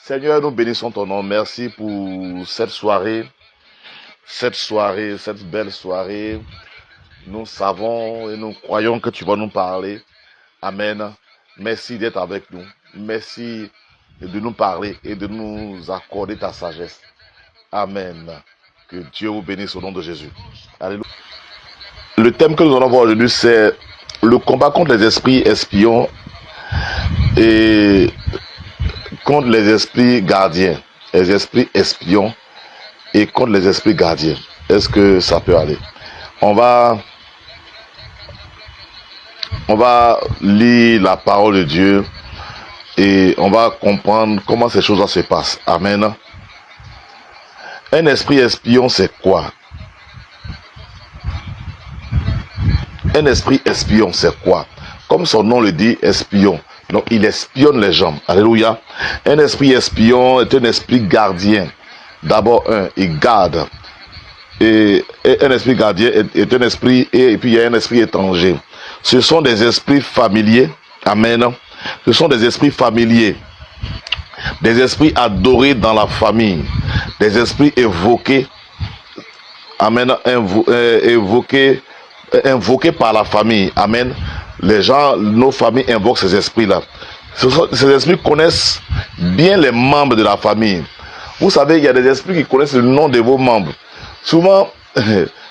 Seigneur, nous bénissons ton nom. Merci pour cette belle soirée. Nous savons et nous croyons que tu vas nous parler. Amen. Merci d'être avec nous. Merci de nous parler et de nous accorder ta sagesse. Amen. Que Dieu vous bénisse au nom de Jésus. Alléluia. Le thème que nous allons voir aujourd'hui, c'est le combat contre les esprits espions et contre les esprits gardiens. Les esprits espions et contre les esprits gardiens. Est-ce que ça peut aller? On va lire la parole de Dieu et on va comprendre comment ces choses-là se passent. Amen. Un esprit espion, c'est quoi? Un esprit espion, c'est quoi? Comme son nom le dit, espion. Donc, il espionne les gens. Alléluia. Un esprit espion est un esprit gardien. D'abord, il garde. Et un esprit gardien est un esprit, et puis il y a un esprit étranger. Ce sont des esprits familiers. Amen. Ce sont des esprits familiers. Des esprits adorés dans la famille. Des esprits évoqués. Amen. Invoqués par la famille. Amen. Les gens, nos familles invoquent ces esprits-là. Ces esprits connaissent bien les membres de la famille. Vous savez, il y a des esprits qui connaissent le nom de vos membres. Souvent,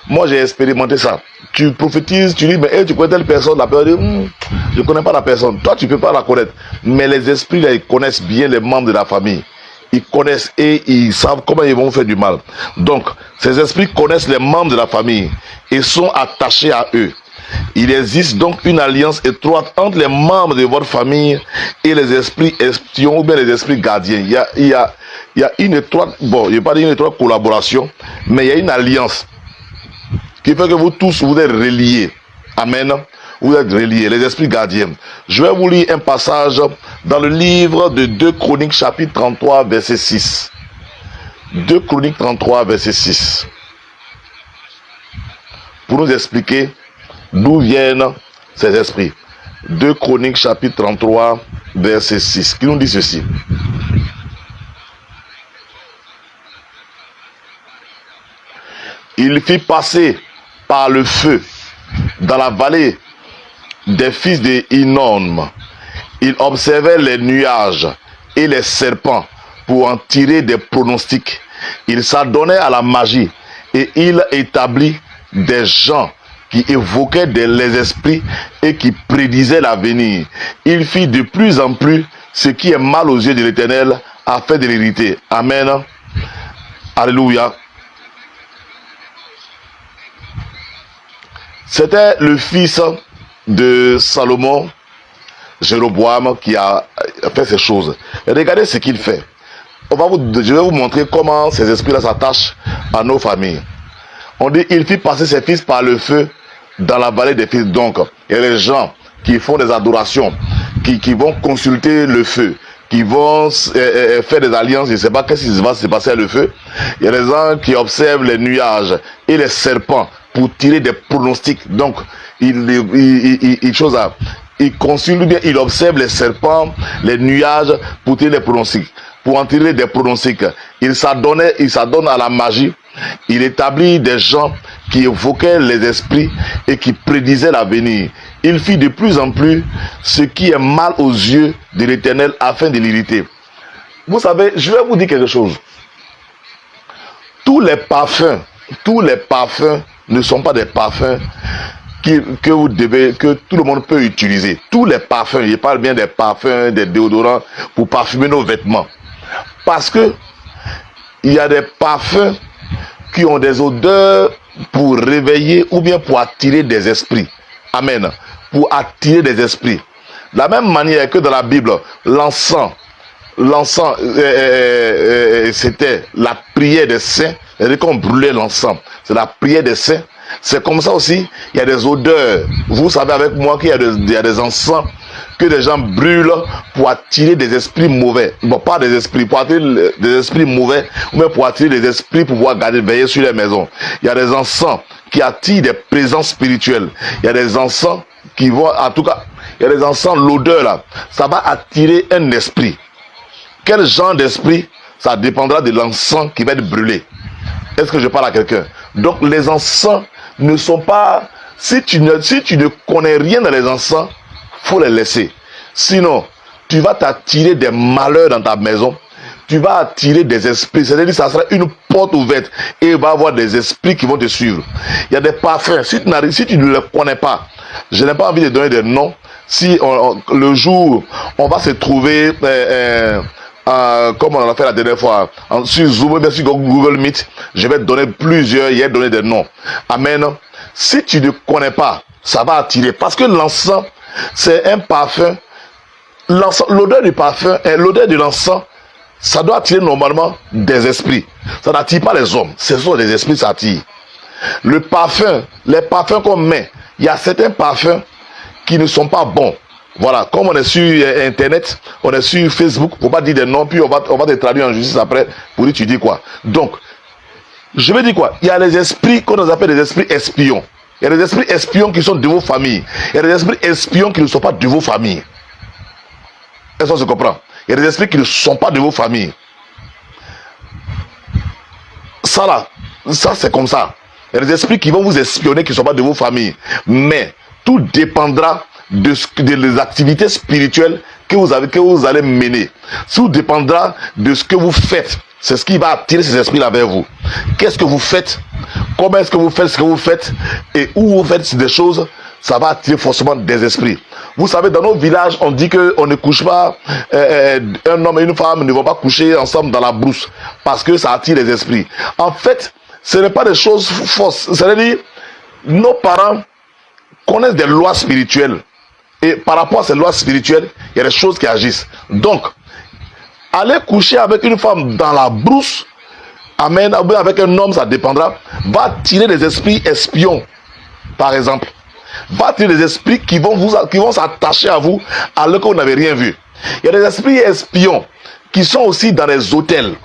moi j'ai expérimenté ça. Tu prophétises, tu dis, mais hey, tu connais telle personne, la personne dit, je ne connais pas la personne. Toi, tu ne peux pas la connaître. Mais les esprits, là, ils connaissent bien les membres de la famille. Ils connaissent et ils savent comment ils vont faire du mal. Donc, ces esprits connaissent les membres de la famille et sont attachés à eux. Il existe donc une alliance étroite entre les membres de votre famille et les esprits espions ou bien les esprits gardiens. Il y a une étroite, bon, je ne vais pas dire une étroite collaboration, mais il y a une alliance qui fait que vous tous, vous êtes reliés. Amen. Vous êtes reliés, les esprits gardiens. Je vais vous lire un passage dans le livre de 2 Chroniques chapitre 33 verset 6. 2 Chroniques 33 verset 6. Pour nous expliquer d'où viennent ces esprits. 2 Chroniques chapitre 33 verset 6 qui nous dit ceci. Il fit passer par le feu dans la vallée des fils de Hinnom. Il observait les nuages et les serpents pour en tirer des pronostics. Il s'adonnait à la magie et il établit des gens qui évoquaient les esprits et qui prédisaient l'avenir. Il fit de plus en plus ce qui est mal aux yeux de l'Éternel afin de l'hériter. Amen. Alléluia. C'était le fils de Salomon, Jéroboam, qui a fait ces choses. Et regardez ce qu'il fait. Je vais vous montrer comment ces esprits-là s'attachent à nos familles. On dit, il fit passer ses fils par le feu dans la vallée des fils. Donc, il y a les gens qui font des adorations, qui vont consulter le feu, qui vont faire des alliances, je ne sais pas qu'est-ce qui va se passer à le feu. Il y a les gens qui observent les nuages et les serpents pour tirer des pronostics. Donc, il consulte bien, il observe les serpents, les nuages pour tirer des pronostics. Pour en tirer des pronostics, il s'adonne à la magie. Il établit des gens qui évoquaient les esprits et qui prédisaient l'avenir. Il fit de plus en plus ce qui est mal aux yeux de l'Éternel afin de l'irriter. Vous savez, je vais vous dire quelque chose. Tous les parfums ne sont pas des parfums que tout le monde peut utiliser. Tous les parfums, je parle bien des parfums, des déodorants pour parfumer nos vêtements. Parce que il y a des parfums qui ont des odeurs pour réveiller ou bien pour attirer des esprits. Amen. Pour attirer des esprits. De la même manière que dans la Bible, l'encens, c'était la prière des saints. C'est-à-dire qu'on brûlait l'encens. C'est la prière des saints. C'est comme ça aussi, il y a des odeurs. Vous savez avec moi qu'il y a des encens que les gens brûlent pour attirer des esprits mauvais. Bon, pas des esprits, pour attirer des esprits mauvais, ou même pour attirer des esprits pour pouvoir garder, veiller sur les maisons. Il y a des encens qui attirent des présences spirituelles. Il y a des encens qui vont, en tout cas, il y a des encens, l'odeur là, ça va attirer un esprit. quel genre d'esprit, ça dépendra de l'encens qui va être brûlé. Est-ce que je parle à quelqu'un? Donc les encens ne sont pas... Si tu ne connais rien dans les encens, il faut les laisser. Sinon, tu vas t'attirer des malheurs dans ta maison. Tu vas attirer des esprits. C'est-à-dire que ça sera une porte ouverte. Et il va y avoir des esprits qui vont te suivre. Il y a des parfums. Si tu ne les connais pas, je n'ai pas envie de donner des noms. Si le jour, on va se trouver... comme on l'a fait la dernière fois, sur Zoom, bien sûr Google Meet, je vais te donner plusieurs, il y a donné des noms. Amen. Si tu ne connais pas, ça va attirer. Parce que l'encens, c'est un parfum. L'odeur du parfum et l'odeur de l'encens, ça doit attirer normalement des esprits. Ça n'attire pas les hommes. Ce sont des esprits qui s'attirent. Le parfum, les parfums qu'on met, il y a certains parfums qui ne sont pas bons. Voilà, comme on est sur Internet, on est sur Facebook, faut pas dire des noms, puis on va te traduire en justice après pour dire tu dis quoi. Donc, je vais dire quoi? Il y a les esprits qu'on appelle des esprits espions. Il y a des esprits espions qui sont de vos familles. Il y a des esprits espions qui ne sont pas de vos familles. Est-ce qu'on se comprend? Il y a des esprits qui ne sont pas de vos familles. Ça là, ça c'est comme ça. Il y a des esprits qui vont vous espionner qui ne sont pas de vos familles. Mais tout dépendra des activités spirituelles que vous allez mener. Tout dépendra de ce que vous faites. C'est ce qui va attirer ces esprits-là vers vous. Qu'est-ce que vous faites? Comment est-ce que vous faites ce que vous faites? Et où vous faites des choses, ça va attirer forcément des esprits. Vous savez, dans nos villages, on dit qu'on ne couche pas, un homme et une femme ne vont pas coucher ensemble dans la brousse parce que ça attire les esprits. En fait, ce n'est pas des choses fausses. C'est-à-dire, nos parents connaissent des lois spirituelles. Et par rapport à ces lois spirituelles, il y a des choses qui agissent. Donc, aller coucher avec une femme dans la brousse, amen, avec un homme, ça dépendra, va tirer des esprits espions, par exemple. Va tirer des esprits qui vont s'attacher à vous alors que vous n'avez rien vu. Il y a des esprits espions qui sont aussi dans les hôtels.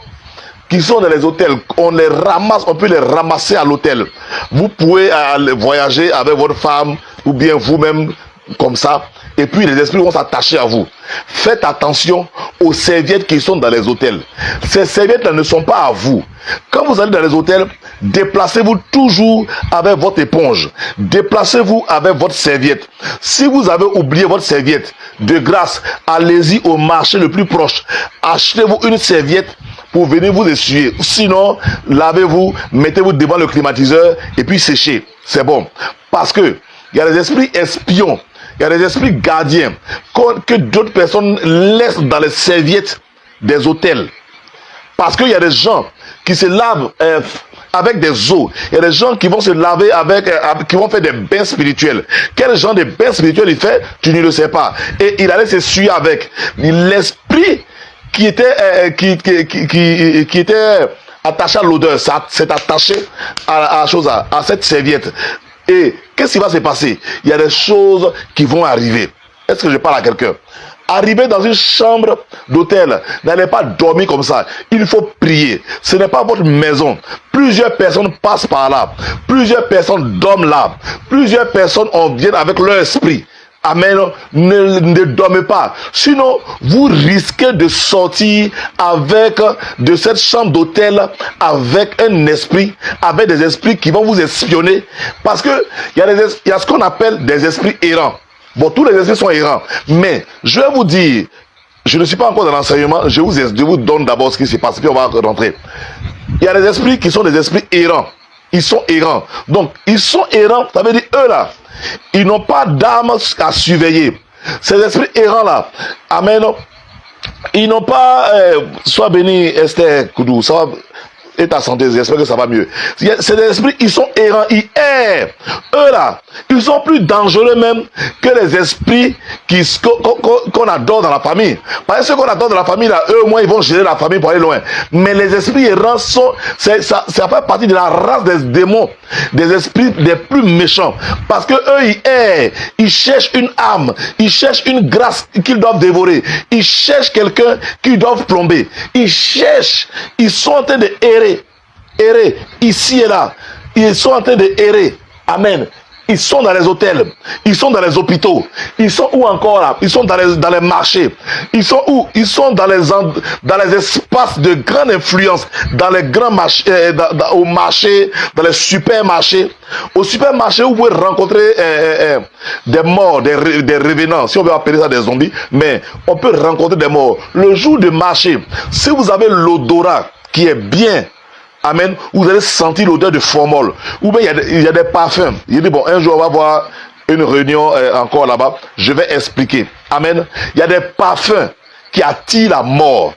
On les ramasse, on peut les ramasser à l'hôtel. Vous pouvez aller voyager avec votre femme ou bien vous-même comme ça, et puis les esprits vont s'attacher à vous. Faites attention aux serviettes qui sont dans les hôtels. Ces serviettes-là ne sont pas à vous. Quand vous allez dans les hôtels, déplacez-vous toujours avec votre éponge. Déplacez-vous avec votre serviette. Si vous avez oublié votre serviette, de grâce, allez-y au marché le plus proche. Achetez-vous une serviette pour venir vous essuyer. Sinon, lavez-vous, mettez-vous devant le climatiseur et puis séchez. C'est bon. Parce que il y a des esprits espions. Il y a des esprits gardiens que d'autres personnes laissent dans les serviettes des hôtels. Parce qu'il y a des gens qui se lavent avec des eaux. Il y a des gens qui vont se laver qui vont faire des bains spirituels. Quel genre de bains spirituels il fait? Tu ne le sais pas. Et il allait s'essuyer avec. L'esprit qui était attaché à l'odeur, s'est attaché à cette serviette. Et qu'est-ce qui va se passer? Il y a des choses qui vont arriver. Est-ce que je parle à quelqu'un? Arrivez dans une chambre d'hôtel, n'allez pas dormir comme ça. Il faut prier. Ce n'est pas votre maison. Plusieurs personnes passent par là. Plusieurs personnes dorment là. Plusieurs personnes viennent avec leur esprit. Amen. Ne dormez pas. Sinon, vous risquez de sortir de cette chambre d'hôtel avec un esprit, avec des esprits qui vont vous espionner. Parce que il y a ce qu'on appelle des esprits errants. Bon, tous les esprits sont errants. Mais, je vais vous dire, je ne suis pas encore dans l'enseignement, je vous donne d'abord ce qui se passe, puis on va rentrer. Il y a des esprits qui sont des esprits errants. Ils sont errants. Donc, ils sont errants, ça veut dire eux là. Ils n'ont pas d'âme à surveiller. Ces esprits errants là, amen. Ils n'ont pas, sois béni Esther Koudou, ça va, et ta santé, j'espère que ça va mieux. Ces esprits, ils sont errants, ils errent. Eux là, ils sont plus dangereux même que les esprits qu'on adore dans la famille. Parce que ceux qu'on adore dans la famille là, eux au moins ils vont gérer la famille pour aller loin. Mais les esprits errants ça fait partie de la race des démons, des esprits les plus méchants. Parce que eux ils errent, ils cherchent une âme, ils cherchent une grâce qu'ils doivent dévorer, ils cherchent quelqu'un qu'ils doivent plomber, ils sont en train de errer ici et là, ils sont en train de errer. Amen. Ils sont dans les hôtels, ils sont dans les hôpitaux, ils sont où encore là? Ils sont dans les marchés, ils sont où? Ils sont dans les espaces de grande influence, dans les grands marchés, au marché, dans les supermarchés. Au supermarché, vous pouvez rencontrer des morts, des revenants, si on veut appeler ça des zombies, mais on peut rencontrer des morts. Le jour du marché, si vous avez l'odorat qui est bien, amen, vous allez sentir l'odeur de formol. Ou bien il y a des parfums. Il dit, bon, un jour on va voir une réunion encore là-bas. Je vais expliquer. Amen. Il y a des parfums qui attirent la mort,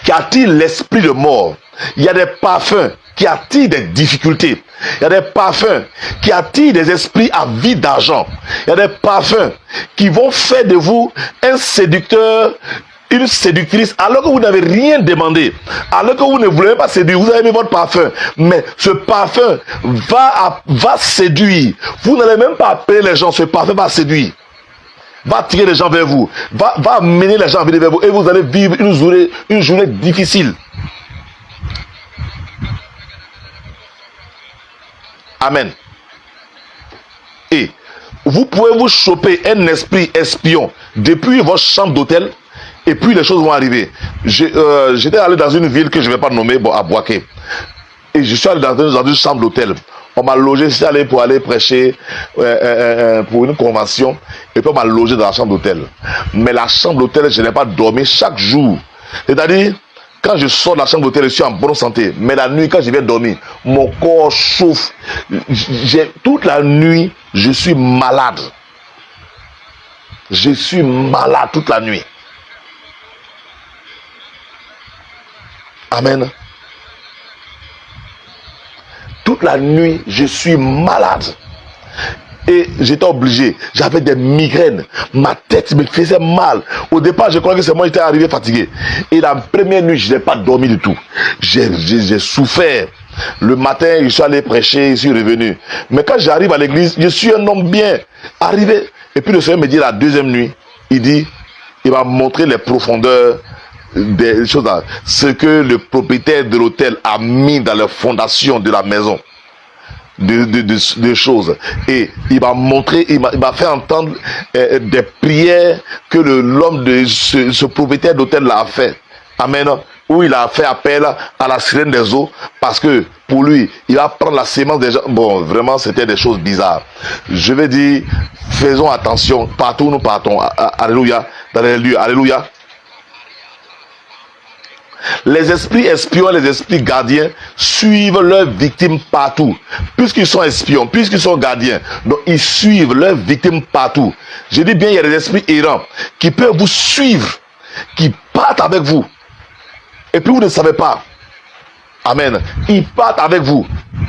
qui attirent l'esprit de mort. Il y a des parfums qui attirent des difficultés. Il y a des parfums qui attirent des esprits avides d'argent. Il y a des parfums qui vont faire de vous un séducteur, une séductrice, alors que vous n'avez rien demandé, alors que vous ne voulez pas séduire, vous avez mis votre parfum, mais ce parfum va séduire. Vous n'allez même pas appeler les gens, ce parfum va séduire, va attirer les gens vers vous, va amener les gens à venir vers vous, et vous allez vivre une journée difficile. Amen. Et vous pouvez vous choper un esprit espion depuis votre chambre d'hôtel, et puis les choses vont arriver. J'étais allé dans une ville que je ne vais pas nommer, bon, à Boaké. Et je suis allé dans une chambre d'hôtel. On m'a logé, je suis allé pour aller prêcher pour une convention. Et puis on m'a logé dans la chambre d'hôtel. Mais la chambre d'hôtel, je n'ai pas dormi chaque jour. C'est-à-dire, quand je sors de la chambre d'hôtel, je suis en bonne santé. Mais la nuit, quand je viens dormir, mon corps chauffe. Toute la nuit, je suis malade. Je suis malade toute la nuit. Amen. Toute la nuit, je suis malade. Et j'étais obligé. J'avais des migraines. Ma tête me faisait mal. Au départ, je crois que c'est moi qui étais arrivé fatigué. Et la première nuit, je n'ai pas dormi du tout. J'ai souffert. Le matin, je suis allé prêcher, je suis revenu. Mais quand j'arrive à l'église, je suis un homme bien arrivé. Et puis le Seigneur me dit la deuxième nuit, il m'a montré les profondeurs des choses là, ce que le propriétaire de l'hôtel a mis dans les fondations de la maison, de choses. Et il m'a montré, il m'a fait entendre des prières que l'homme de ce propriétaire d'hôtel là a fait. Amen. Où il a fait appel à la sirène des eaux, parce que pour lui, il va prendre la sémence des gens. Bon, vraiment, c'était des choses bizarres. Je vais dire, faisons attention partout où nous partons. Alléluia. Dans les lieux. Alléluia. Les esprits espions et les esprits gardiens suivent leurs victimes partout. Puisqu'ils sont espions, puisqu'ils sont gardiens, donc ils suivent leurs victimes partout. Je dis bien, il y a des esprits errants qui peuvent vous suivre, qui partent avec vous. Et puis vous ne savez pas. Amen. Ils partent avec vous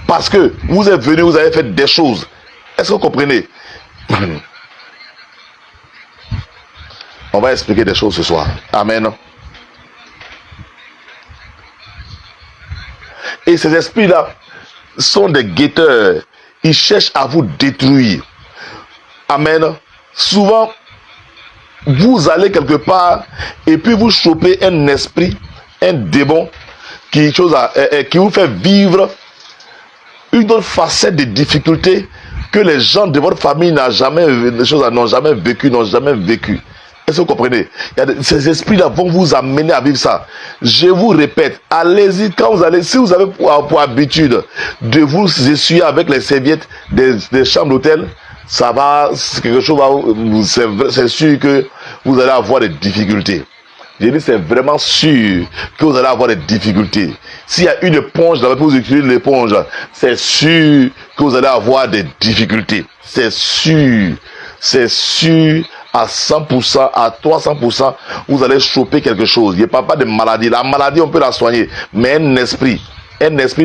parce que vous êtes venus, vous avez fait des choses. Est-ce que vous comprenez? On va expliquer des choses ce soir. Amen. Et ces esprits-là sont des guetteurs. Ils cherchent à vous détruire. Amen. Souvent, vous allez quelque part et puis vous chopez un esprit, un démon qui vous fait vivre une autre facette de difficulté que les gens de votre famille n'ont jamais vécu. Est-ce que vous comprenez? Ces esprits-là vont vous amener à vivre ça. Je vous répète, allez-y quand vous allez, si vous avez pour habitude de vous essuyer avec les serviettes des chambres d'hôtel, ça va, quelque chose c'est sûr que vous allez avoir des difficultés. J'ai dit, c'est vraiment sûr que vous allez avoir des difficultés. S'il y a une éponge, vous utilisez l'éponge, c'est sûr que vous allez avoir des difficultés. C'est sûr à 100%, à 300%, vous allez choper quelque chose. Il n'y a pas de maladie. La maladie, on peut la soigner, mais un esprit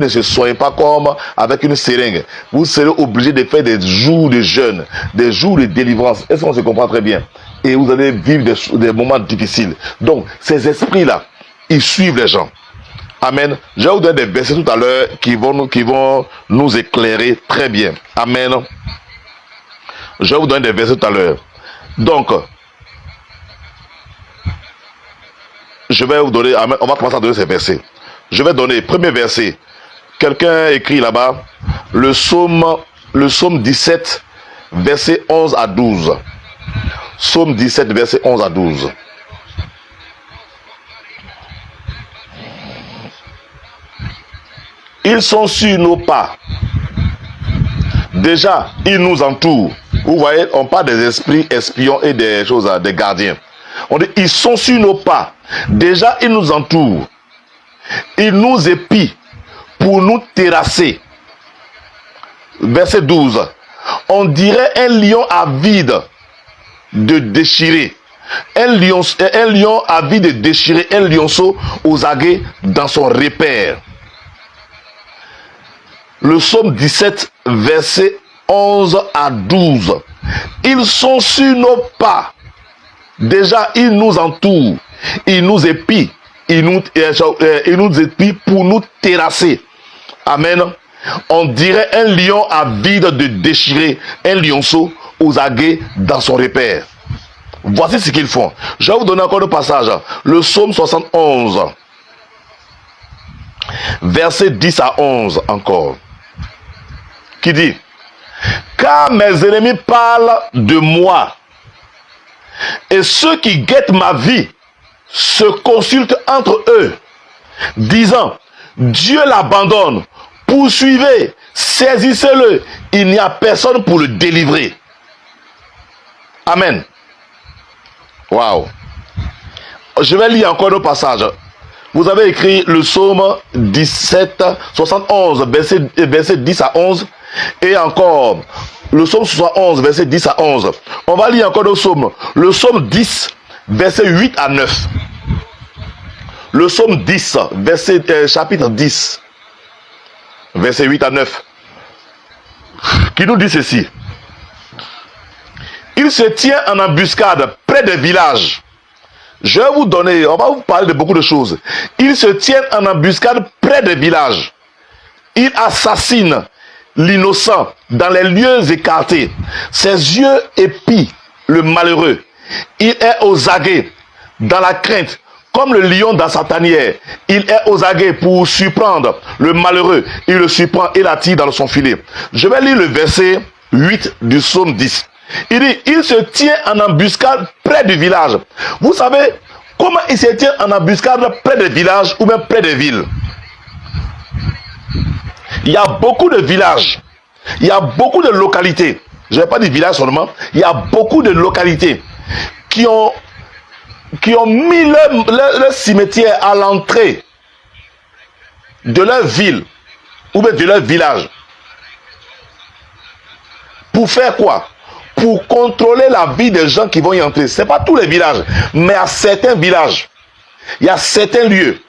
ne se soigne pas comme avec une seringue. Vous serez obligé de faire des jours de jeûne, des jours de délivrance. Est-ce qu'on se comprend très bien? Et vous allez vivre des moments difficiles. Donc, ces esprits-là, ils suivent les gens. Amen. Je vais vous donner des versets tout à l'heure qui vont nous éclairer très bien. Amen. Je vais vous donner des versets tout à l'heure. Donc, je vais vous donner, on va commencer à donner ces versets. Je vais donner, premier verset. Quelqu'un écrit là-bas, le psaume le psaume 17, verset 11 à 12. Psaume 17, verset 11 à 12. Ils sont sur nos pas. Déjà, ils nous entourent. Vous voyez, on parle des esprits espions et des choses, des gardiens. On dit, ils sont sur nos pas. Déjà, ils nous entourent. Ils nous épient pour nous terrasser. Verset 12. On dirait un lion avide de déchirer. Un lion avide de déchirer, un lionceau aux aguets dans son repère. Le psaume 17, verset 11 à 12. Ils sont sur nos pas. Déjà, ils nous entourent. Ils nous épient. Ils nous épient pour nous terrasser. Amen. On dirait un lion avide de déchirer, un lionceau aux aguets dans son repère. Voici ce qu'ils font. Je vais vous donner encore le passage. Le psaume 71. Verset 10 à 11 encore. Qui dit, car mes ennemis parlent de moi, et ceux qui guettent ma vie se consultent entre eux, disant, Dieu l'abandonne, poursuivez, saisissez-le, il n'y a personne pour le délivrer. Amen. Waouh. Je vais lire encore le passage. Vous avez écrit le psaume 17, 71, verset 10 à 11. Et encore, le psaume 71, verset 10 à 11. On va lire encore le psaume. Le psaume 10, verset 8 à 9. Le psaume 10, chapitre 10, verset 8 à 9. Qui nous dit ceci. Il se tient en embuscade près des villages. Je vais vous donner, on va vous parler de beaucoup de choses. Il se tient en embuscade près des villages. Il assassine l'innocent dans les lieux écartés. Ses yeux épient le malheureux. Il est aux aguets dans la crainte, comme le lion dans sa tanière. Il est aux aguets pour surprendre le malheureux. Il le surprend et l'attire dans son filet. Je vais lire le verset 8 du psaume 10. Il dit, il se tient en embuscade près du village. Vous savez comment il se tient en embuscade près des villages ou même près des villes? Il y a beaucoup de villages, il y a beaucoup de localités, je ne vais pas dire villages seulement, il y a beaucoup de localités qui ont mis leur cimetière à l'entrée de leur ville ou bien de leur village. Pour faire quoi? Pour contrôler la vie des gens qui vont y entrer. Ce n'est pas tous les villages, mais à certains villages, il y a certains lieux.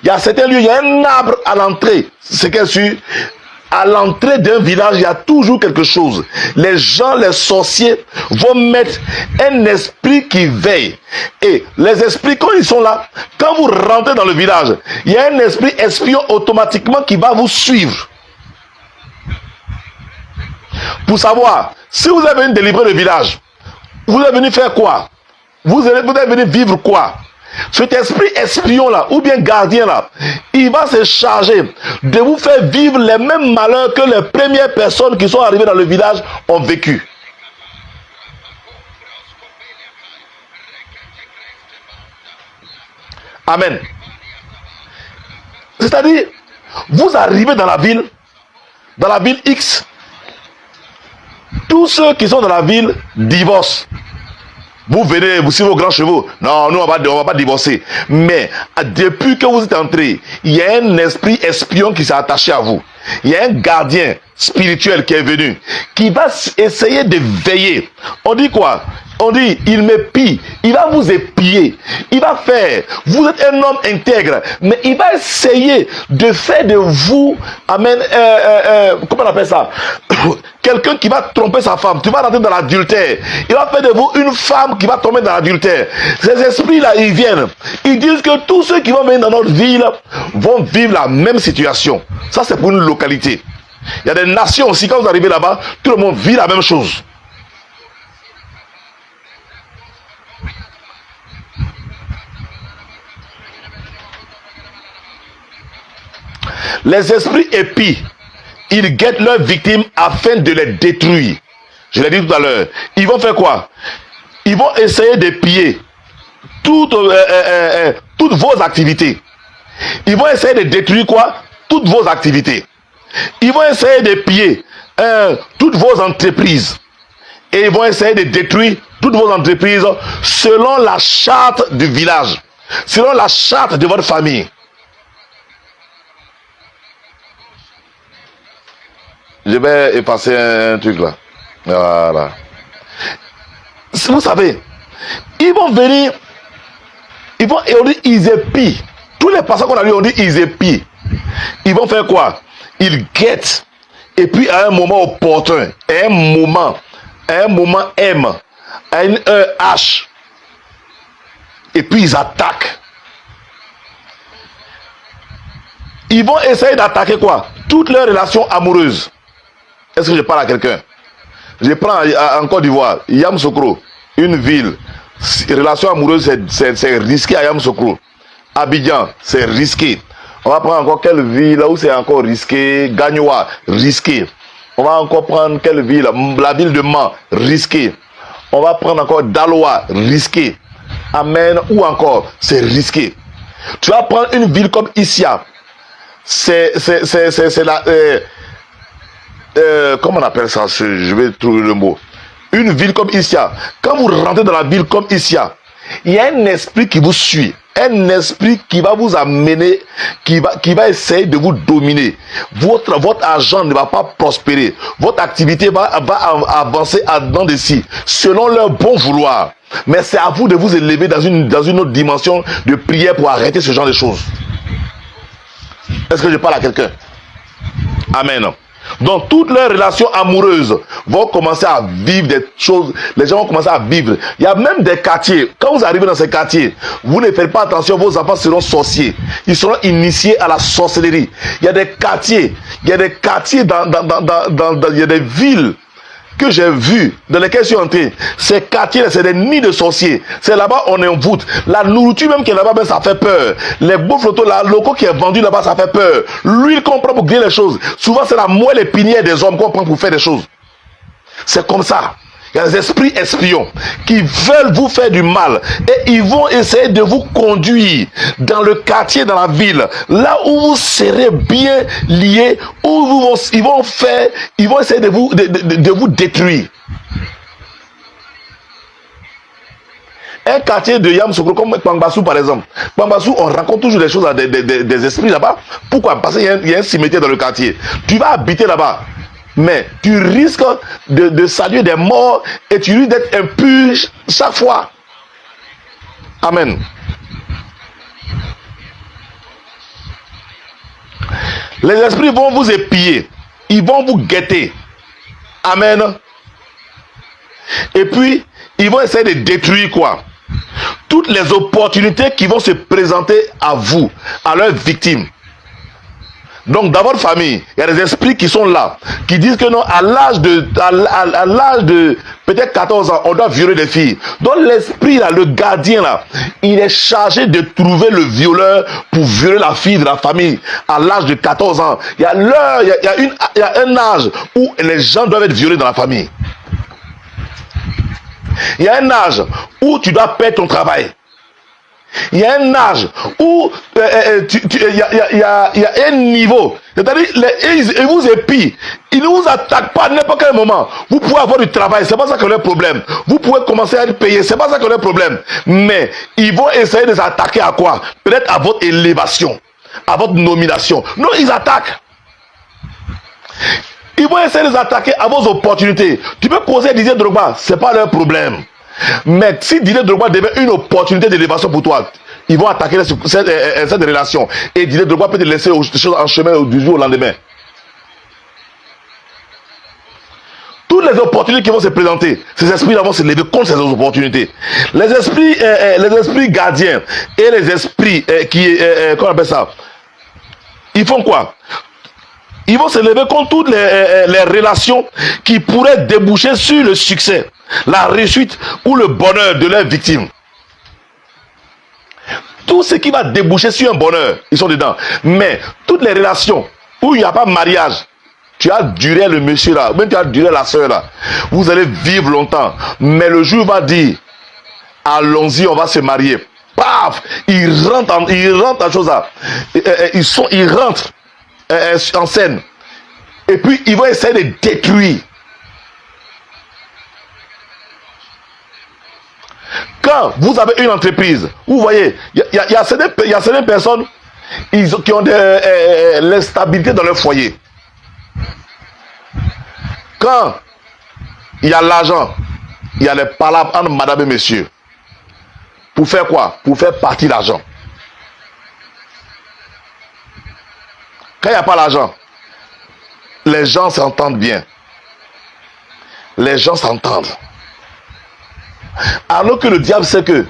Il y a certains lieux, il y a un arbre à l'entrée. C'est qu'est sûr, à l'entrée d'un village, il y a toujours quelque chose. Les gens, les sorciers vont mettre un esprit qui veille. Et les esprits, quand ils sont là, quand vous rentrez dans le village, il y a un esprit espion automatiquement qui va vous suivre. Pour savoir, si vous êtes venu délivrer le village, vous êtes venu faire quoi? Vous êtes venu vivre quoi? Cet esprit espion là, ou bien gardien là, il va se charger de vous faire vivre les mêmes malheurs que les premières personnes qui sont arrivées dans le village ont vécu. Amen. C'est-à-dire, vous arrivez dans la ville X, tous ceux qui sont dans la ville divorcent. Vous venez, vous suivez vos grands chevaux. Non, nous, on va pas divorcer. Mais depuis que vous êtes entré, il y a un esprit espion qui s'est attaché à vous. Il y a un gardien spirituel qui est venu, qui va essayer de veiller. On dit quoi? On dit, il m'épie, il va vous épier, il va faire, vous êtes un homme intègre, mais il va essayer de faire de vous, amen, comment on appelle ça? Quelqu'un qui va tromper sa femme, tu vas rentrer dans l'adultère, il va faire de vous une femme qui va tomber dans l'adultère. Ces esprits-là, ils viennent, ils disent que tous ceux qui vont venir dans notre ville vont vivre la même situation. Ça, c'est pour une localité. Il y a des nations aussi, quand vous arrivez là-bas, tout le monde vit la même chose. Les esprits épient, ils guettent leurs victimes afin de les détruire. Je l'ai dit tout à l'heure. Ils vont faire quoi? Ils vont essayer de piller toutes vos activités. Ils vont essayer de détruire quoi? Toutes vos activités. Ils vont essayer de piller toutes vos entreprises. Et ils vont essayer de détruire toutes vos entreprises selon la charte du village, selon la charte de votre famille. Je vais effacer un truc là. Voilà. Vous savez, ils vont venir, ils épient. Tous les passages qu'on a lu, on dit ils épient. Ils vont faire quoi? Ils guettent. Et puis à un moment opportun, à un moment M, à une heure H. Et puis ils attaquent. Ils vont essayer d'attaquer quoi? Toutes leurs relations amoureuses. Est-ce que je parle à quelqu'un? Je prends en Côte d'Ivoire, Yamoussoukro, une ville. Relation amoureuse, c'est risqué à Yamoussoukro. Abidjan, c'est risqué. On va prendre encore quelle ville où c'est encore risqué? Gagnoa, risqué. On va encore prendre quelle ville? La ville de Man, risqué. On va prendre encore Daloa, risqué. Amen, ou encore, c'est risqué. Tu vas prendre une ville comme Issia. C'est la... comment on appelle ça? Je vais trouver le mot. Une ville comme Issia. Quand vous rentrez dans la ville comme Issia, il y a un esprit qui vous suit. Un esprit qui va vous amener, qui va essayer de vous dominer. Votre argent ne va pas prospérer. Votre activité va avancer dedans de si, selon leur bon vouloir. Mais c'est à vous de vous élever dans une autre dimension de prière pour arrêter ce genre de choses. Est-ce que je parle à quelqu'un? Amen. Donc toutes leurs relations amoureuses vont commencer à vivre des choses. Les gens vont commencer à vivre. Il y a même des quartiers. Quand vous arrivez dans ces quartiers, vous ne faites pas attention, vos enfants seront sorciers. Ils seront initiés à la sorcellerie. Il y a des quartiers. Il y a des quartiers il y a des villes que j'ai vues, dans lesquelles je suis entré. Ces quartiers, c'est des nids de sorciers. C'est là-bas on envoûte. La nourriture même qui est là-bas, ben, ça fait peur. Les beaux photos, la loco qui est vendu là-bas, ça fait peur. L'huile qu'on prend pour griller les choses, souvent c'est la moelle épinière des hommes qu'on prend pour faire des choses. C'est comme ça. Il y a des esprits espions qui veulent vous faire du mal et ils vont essayer de vous conduire dans le quartier, dans la ville, là où vous serez bien liés, où ils vont essayer de vous détruire. Un quartier de Yamoussoukro comme Kpangbassou par exemple. Kpangbassou, on raconte toujours des choses à des esprits là-bas. Pourquoi? Parce qu'il y a un cimetière dans le quartier. Tu vas habiter là-bas. Mais tu risques de saluer des morts et tu risques d'être impur chaque fois. Amen. Les esprits vont vous épier. Ils vont vous guetter. Amen. Et puis, ils vont essayer de détruire quoi? Toutes les opportunités qui vont se présenter à vous, à leurs victimes. Donc dans votre famille, il y a des esprits qui sont là, qui disent que non, à l'âge de peut-être 14 ans, on doit violer des filles. Donc l'esprit là, le gardien là, il est chargé de trouver le violeur pour violer la fille de la famille à l'âge de 14 ans. Il y a un âge où les gens doivent être violés dans la famille. Il y a un âge où tu dois perdre ton travail. Il y a un âge où il y a un niveau. C'est-à-dire, ils vous épient. Ils ne vous attaquent pas à n'importe quel moment. Vous pouvez avoir du travail, c'est pas ça que leur problème. Vous pouvez commencer à être payé, c'est pas ça que leur problème. Mais ils vont essayer de s'attaquer à quoi? Peut-être à votre élévation, à votre nomination. Non, ils attaquent. Ils vont essayer de s'attaquer à vos opportunités. Tu peux causer Didier Drogba, c'est pas leur problème. Mais si Didier Drogba devient une opportunité d'élévation pour toi, ils vont attaquer cette relation. Et Didier Drogba peut te laisser en chemin du jour au lendemain. Toutes les opportunités qui vont se présenter, ces esprits-là vont se lever contre ces opportunités. Les esprits gardiens et les esprits comment on appelle ça? Ils font quoi? Ils vont se lever contre toutes les relations qui pourraient déboucher sur le succès, la réussite ou le bonheur de leurs victimes. Tout ce qui va déboucher sur un bonheur, ils sont dedans. Mais toutes les relations où il n'y a pas de mariage, tu as duré le monsieur là, même tu as duré la soeur là, vous allez vivre longtemps. Mais le jour va dire, allons-y, on va se marier. Paf, ils rentrent en chose là. Ils rentrent en scène. Et puis ils vont essayer de détruire. Quand vous avez une entreprise, vous voyez, il y a certaines personnes qui ont l'instabilité dans leur foyer. Quand il y a l'argent, il y a les palabres entre madame et monsieur. Pour faire quoi? Pour faire partir l'argent. Quand il n'y a pas l'argent, les gens s'entendent bien. Les gens s'entendent. Alors que le diable sait que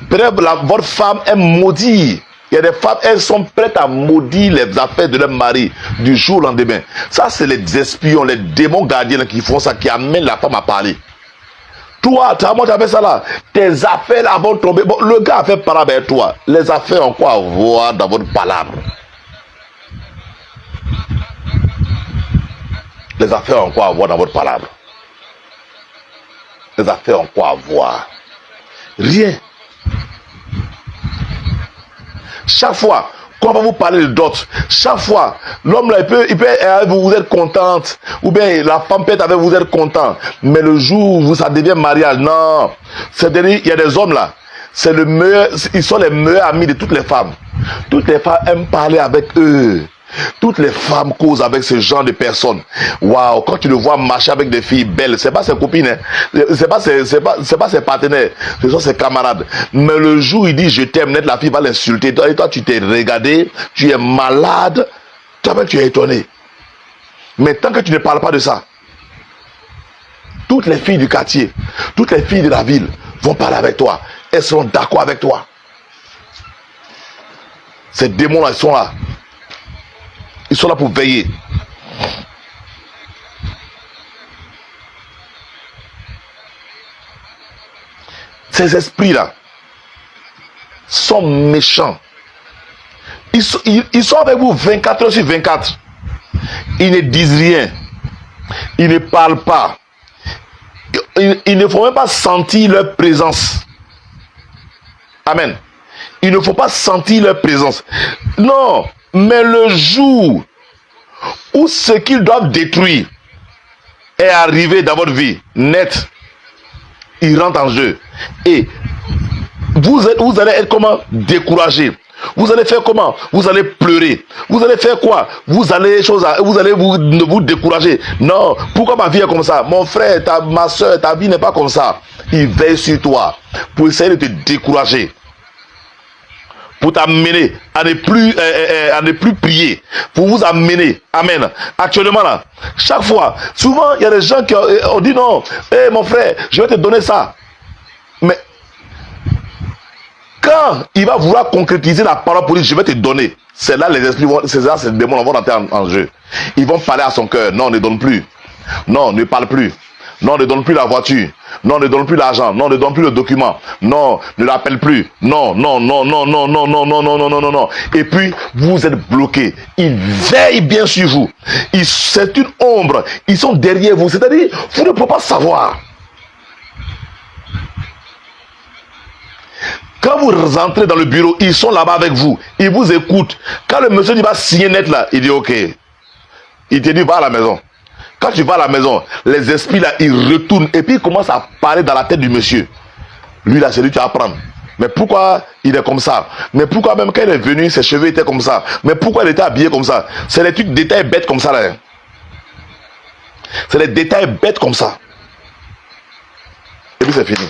peut-être votre femme est maudite. Il y a des femmes, elles sont prêtes à maudire les affaires de leur mari du jour au lendemain. Ça, c'est les espions, les démons gardiens qui font ça, qui amènent la femme à parler. Toi, moi, tu as fait ça là. Tes affaires là vont tomber. Bon, le gars a fait parler avec toi. Les affaires ont quoi à voir dans votre palabre? Les affaires ont quoi à voir dans votre palabre? Les affaires ont quoi à voir? Rien. Chaque fois qu'on va vous parler de dot, chaque fois, l'homme là, il peut vous êtes contente, ou bien la femme peut être avec vous, êtes content. Mais le jour où ça devient mariage, non. C'est-à-dire, il y a des hommes là, c'est le meilleur, ils sont les meilleurs amis de toutes les femmes. Toutes les femmes aiment parler avec eux. Toutes les femmes causent avec ce genre de personnes. Waouh, quand tu le vois marcher avec des filles belles, c'est pas ses copines, hein. C'est pas ses partenaires, ce sont ses camarades. Mais le jour où il dit je t'aime, net la fille va l'insulter. Et toi tu t'es regardé, tu es malade, toi-même tu es étonné. Mais tant que tu ne parles pas de ça, toutes les filles du quartier, toutes les filles de la ville vont parler avec toi. Elles seront d'accord avec toi. Ces démons-là, ils sont là. Ils sont là pour veiller. Ces esprits-là sont méchants. Ils sont avec vous 24 heures sur 24. Ils ne disent rien. Ils ne parlent pas. Il ne faut même pas sentir leur présence. Amen. Il ne faut pas sentir leur présence. Non. Mais le jour où ce qu'ils doivent détruire est arrivé dans votre vie, net, il rentre en jeu. Et vous allez être comment? Découragé. Vous allez faire comment? Vous allez pleurer. Vous allez faire quoi? Vous allez vous décourager. Non, pourquoi ma vie est comme ça? Mon frère, ma soeur, ta vie n'est pas comme ça. Il veille sur toi pour essayer de te décourager, pour t'amener à ne plus prier, pour vous amener. Amen. Actuellement là, chaque fois, souvent il y a des gens qui ont dit non, hey, mon frère, je vais te donner ça. Mais quand il va vouloir concrétiser la parole pour dire je vais te donner, c'est là les esprits vont, c'est là ces démons vont entrer en jeu. Ils vont parler à son cœur. Non, ne donne plus. Non, ne parle plus. Non, ne donne plus la voiture. Non, ne donne plus l'argent. Non, ne donne plus le document. Non, ne l'appelle plus. Non, non, non, non, non, non, non, non, non, non, non, non, non. Et puis, vous êtes bloqué. Ils veillent bien sur vous. C'est une ombre. Ils sont derrière vous. C'est-à-dire, vous ne pouvez pas savoir. Quand vous rentrez dans le bureau, ils sont là-bas avec vous. Ils vous écoutent. Quand le monsieur dit va signer net là, il dit ok. Il te dit va à la maison. Quand tu vas à la maison, les esprits là, ils retournent et puis ils commencent à parler dans la tête du monsieur. Lui là, c'est lui qui va prendre. Mais pourquoi il est comme ça? Mais pourquoi même quand il est venu, ses cheveux étaient comme ça? Mais pourquoi il était habillé comme ça? C'est les trucs détails bêtes comme ça là. C'est les détails bêtes comme ça. Et puis c'est fini.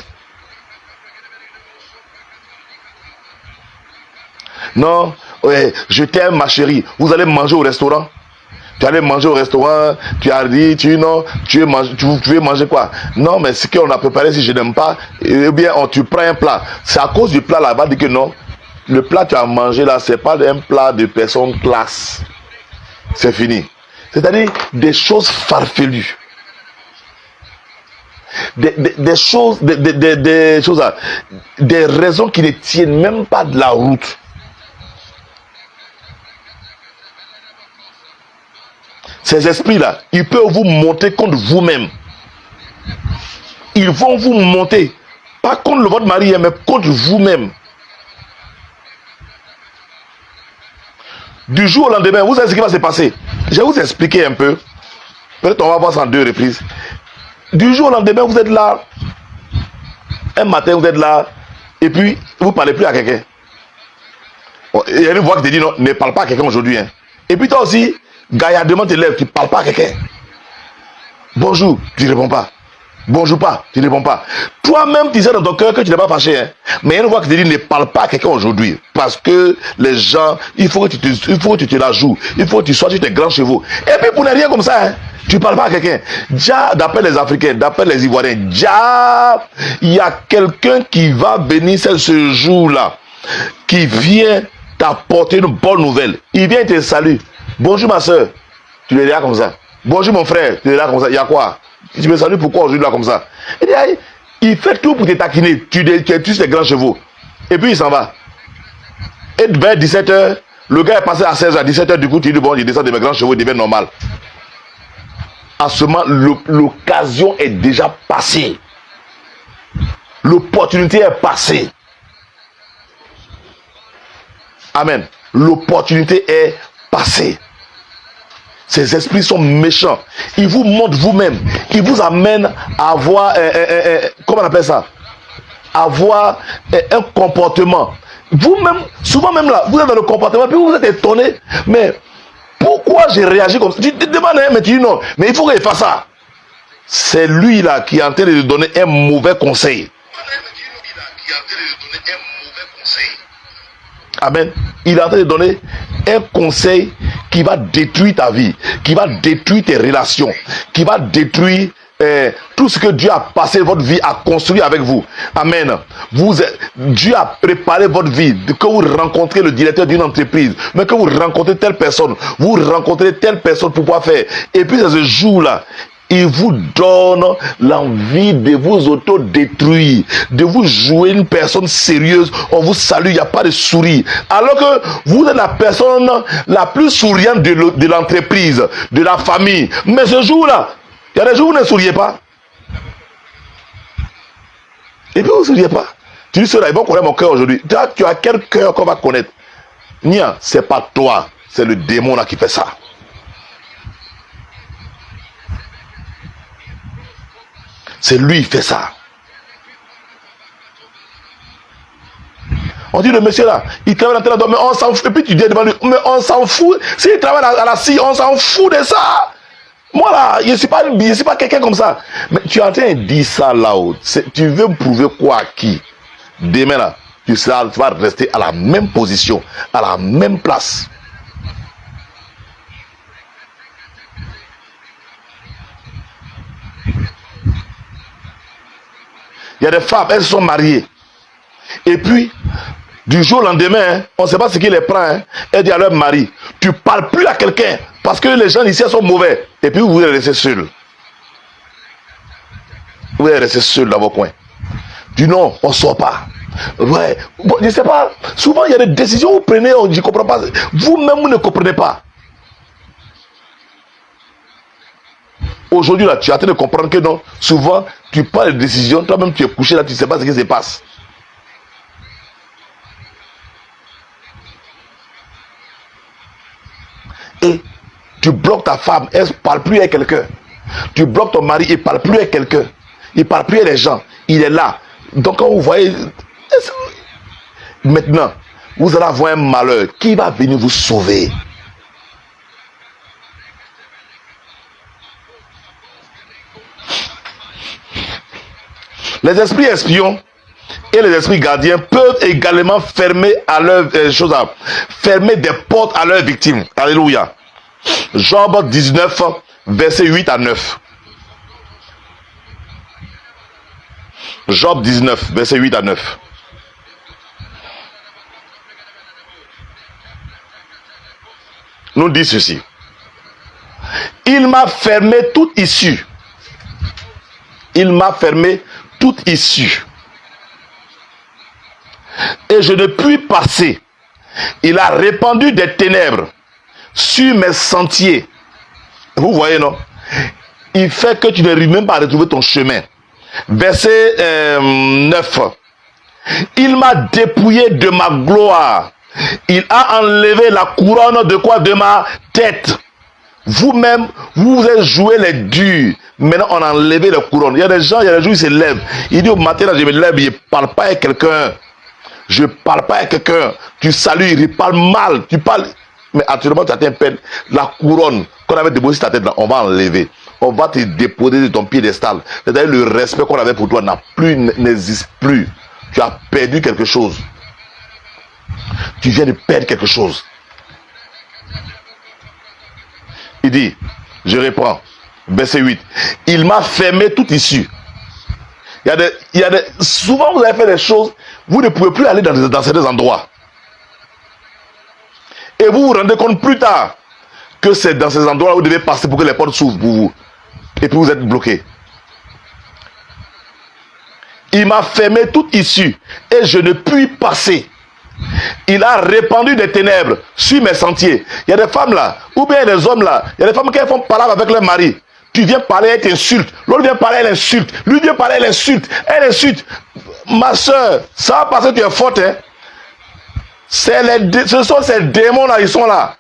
Non, ouais, je t'aime ma chérie. Vous allez manger au restaurant? Tu allais manger au restaurant, tu as dit, tu veux manger quoi? Non, mais ce qu'on a préparé, si je n'aime pas, eh bien, tu prends un plat. C'est à cause du plat là, va dire que non. Le plat que tu as mangé là, c'est pas un plat de personne classe. C'est fini. C'est-à-dire des choses farfelues. Des choses, des choses, des raisons qui ne tiennent même pas de la route. Ces esprits-là, ils peuvent vous monter contre vous-même. Ils vont vous monter, pas contre votre mari, mais contre vous-même. Du jour au lendemain, vous savez ce qui va se passer. Je vais vous expliquer un peu. Peut-être on va voir ça en 2 reprises. Du jour au lendemain, vous êtes là. Un matin, vous êtes là. Et puis, vous ne parlez plus à quelqu'un. Il y a une voix qui te dit non, ne parle pas à quelqu'un aujourd'hui. Hein. Et puis toi aussi, gaillardement te lèves, tu ne parles pas à quelqu'un. Bonjour, tu ne réponds pas. Bonjour pas, tu ne réponds pas. Toi-même, tu sais dans ton cœur que tu n'es pas fâché. Hein. Mais il y a une voix qui te dit ne parle pas à quelqu'un aujourd'hui. Parce que les gens, il faut que tu te la joues. Il faut que tu sois sur tes grands chevaux. Et puis pour ne rien comme ça, hein, tu ne parles pas à quelqu'un. Déjà, d'après les Africains, d'après les Ivoiriens, déjà, il y a quelqu'un qui va venir ce jour-là, qui vient t'apporter une bonne nouvelle. Il vient te saluer. Bonjour ma soeur, tu le diras comme ça. Bonjour mon frère, tu le diras comme ça. Il y a quoi? Tu me salues pourquoi aujourd'hui là comme ça? Il fait tout pour te taquiner. Tu tues tes grands chevaux. Et puis il s'en va. Et vers 17h, le gars est passé à 16h, à 17h, du coup tu dis bon, il descend de mes grands chevaux, il devient normal. À ce moment, l'occasion est déjà passée. L'opportunité est passée. Amen. L'opportunité est passée. Ces esprits sont méchants. Ils vous montrent vous-même. Ils vous amènent à avoir, comment on appelle ça? Avoir un comportement. Vous-même, souvent même là, vous êtes dans le comportement, puis vous êtes étonné. Mais pourquoi j'ai réagi comme ça? Tu te demandes, mais tu dis non. Mais il faut qu'il fasse ça. C'est lui là qui est en train de donner un mauvais conseil. Amen. Il est en train de donner un conseil qui va détruire ta vie, qui va détruire tes relations, qui va détruire tout ce que Dieu a passé votre vie à construire avec vous. Amen. Dieu a préparé votre vie, que vous rencontrez le directeur d'une entreprise, mais que vous rencontrez telle personne, vous rencontrez telle personne pour pouvoir faire. Et puis c'est ce jour-là, il vous donne l'envie de vous auto-détruire, de vous jouer une personne sérieuse. On vous salue, il n'y a pas de sourire. Alors que vous êtes la personne la plus souriante de l'entreprise, de la famille. Mais ce jour-là, il y a des jours où vous ne souriez pas. Et puis vous ne souriez pas. Tu dis cela, ils vont connaître mon cœur aujourd'hui. Tu as quel cœur qu'on va connaître? Nia, c'est pas toi, c'est le démon là qui fait ça. C'est lui qui fait ça. On dit le monsieur là, il travaille dans tel mais on s'en fout. Et puis tu dis devant lui, mais on s'en fout. S'il travaille à la scie, on s'en fout de ça. Moi là, je ne suis pas quelqu'un comme ça. Mais tu es en train de dire ça là-haut. Tu veux me prouver quoi à qui? Demain là, tu vas rester à la même position, à la même place. Il y a des femmes, elles sont mariées. Et puis, du jour au lendemain, on ne sait pas ce qui les prend. Hein. Elles disent à leur mari, tu ne parles plus à quelqu'un parce que les gens ici sont mauvais. Et puis, vous allez rester seul. Vous allez rester seul dans vos coins. Du non, on ne sort pas. Ouais, bon, je ne sais pas. Souvent, il y a des décisions que vous prenez, je ne comprends pas. Vous-même, vous ne comprenez pas. Aujourd'hui, là, tu es en train de comprendre que non, souvent, tu prends des décisions, toi-même, tu es couché là, tu ne sais pas ce qui se passe. Et tu bloques ta femme, elle ne parle plus à quelqu'un. Tu bloques ton mari, il ne parle plus à quelqu'un. Il ne parle plus à les gens. Il est là. Donc, quand vous voyez, maintenant, vous allez avoir un malheur. Qui va venir vous sauver? Les esprits espions et les esprits gardiens peuvent également fermer à leur fermer des portes à leurs victimes. Alléluia. Job 19, versets 8 à 9. Job 19, versets 8 à 9. Nous dit ceci. Il m'a fermé toute issue. Il m'a fermé toute issue. Et je ne puis passer. Il a répandu des ténèbres sur mes sentiers. Vous voyez, non? Il fait que tu n'arrives même pas à retrouver ton chemin. Verset 9. Il m'a dépouillé de ma gloire. Il a enlevé la couronne de quoi? De ma tête. Vous-même, vous vous êtes joué les durs. Maintenant, on a enlevé la couronne. Il y a des gens, il y a des jours, ils se lèvent. Il dit au matin, là, je me lève, je ne parle pas avec quelqu'un. Je ne parle pas avec quelqu'un. Tu salues, il parle mal. Tu parles. Mais actuellement, tu as une peine. La couronne qu'on avait déposée sur ta tête, là, on va enlever. On va te déposer de ton piédestal. C'est-à-dire le respect qu'on avait pour toi n'existe plus. Tu as perdu quelque chose. Tu viens de perdre quelque chose. Il dit, je reprends, verset 8. Il m'a fermé toute issue. Souvent vous avez fait des choses, vous ne pouvez plus aller dans certains endroits. Et vous vous rendez compte plus tard que c'est dans ces endroits où vous devez passer pour que les portes s'ouvrent pour vous. Et puis vous êtes bloqué. Il m'a fermé toute issue et je ne puis passer. Il a répandu des ténèbres sur mes sentiers. Il y a des femmes là, ou bien des hommes là. Il y a des femmes qui font parler avec leur mari. Tu viens parler, elle t'insulte. L'autre vient parler, elle insulte. Lui vient parler, elle insulte. Elle insulte. Ma soeur, ça va passer, tu es forte. Hein? Ce sont ces démons là, ils sont là.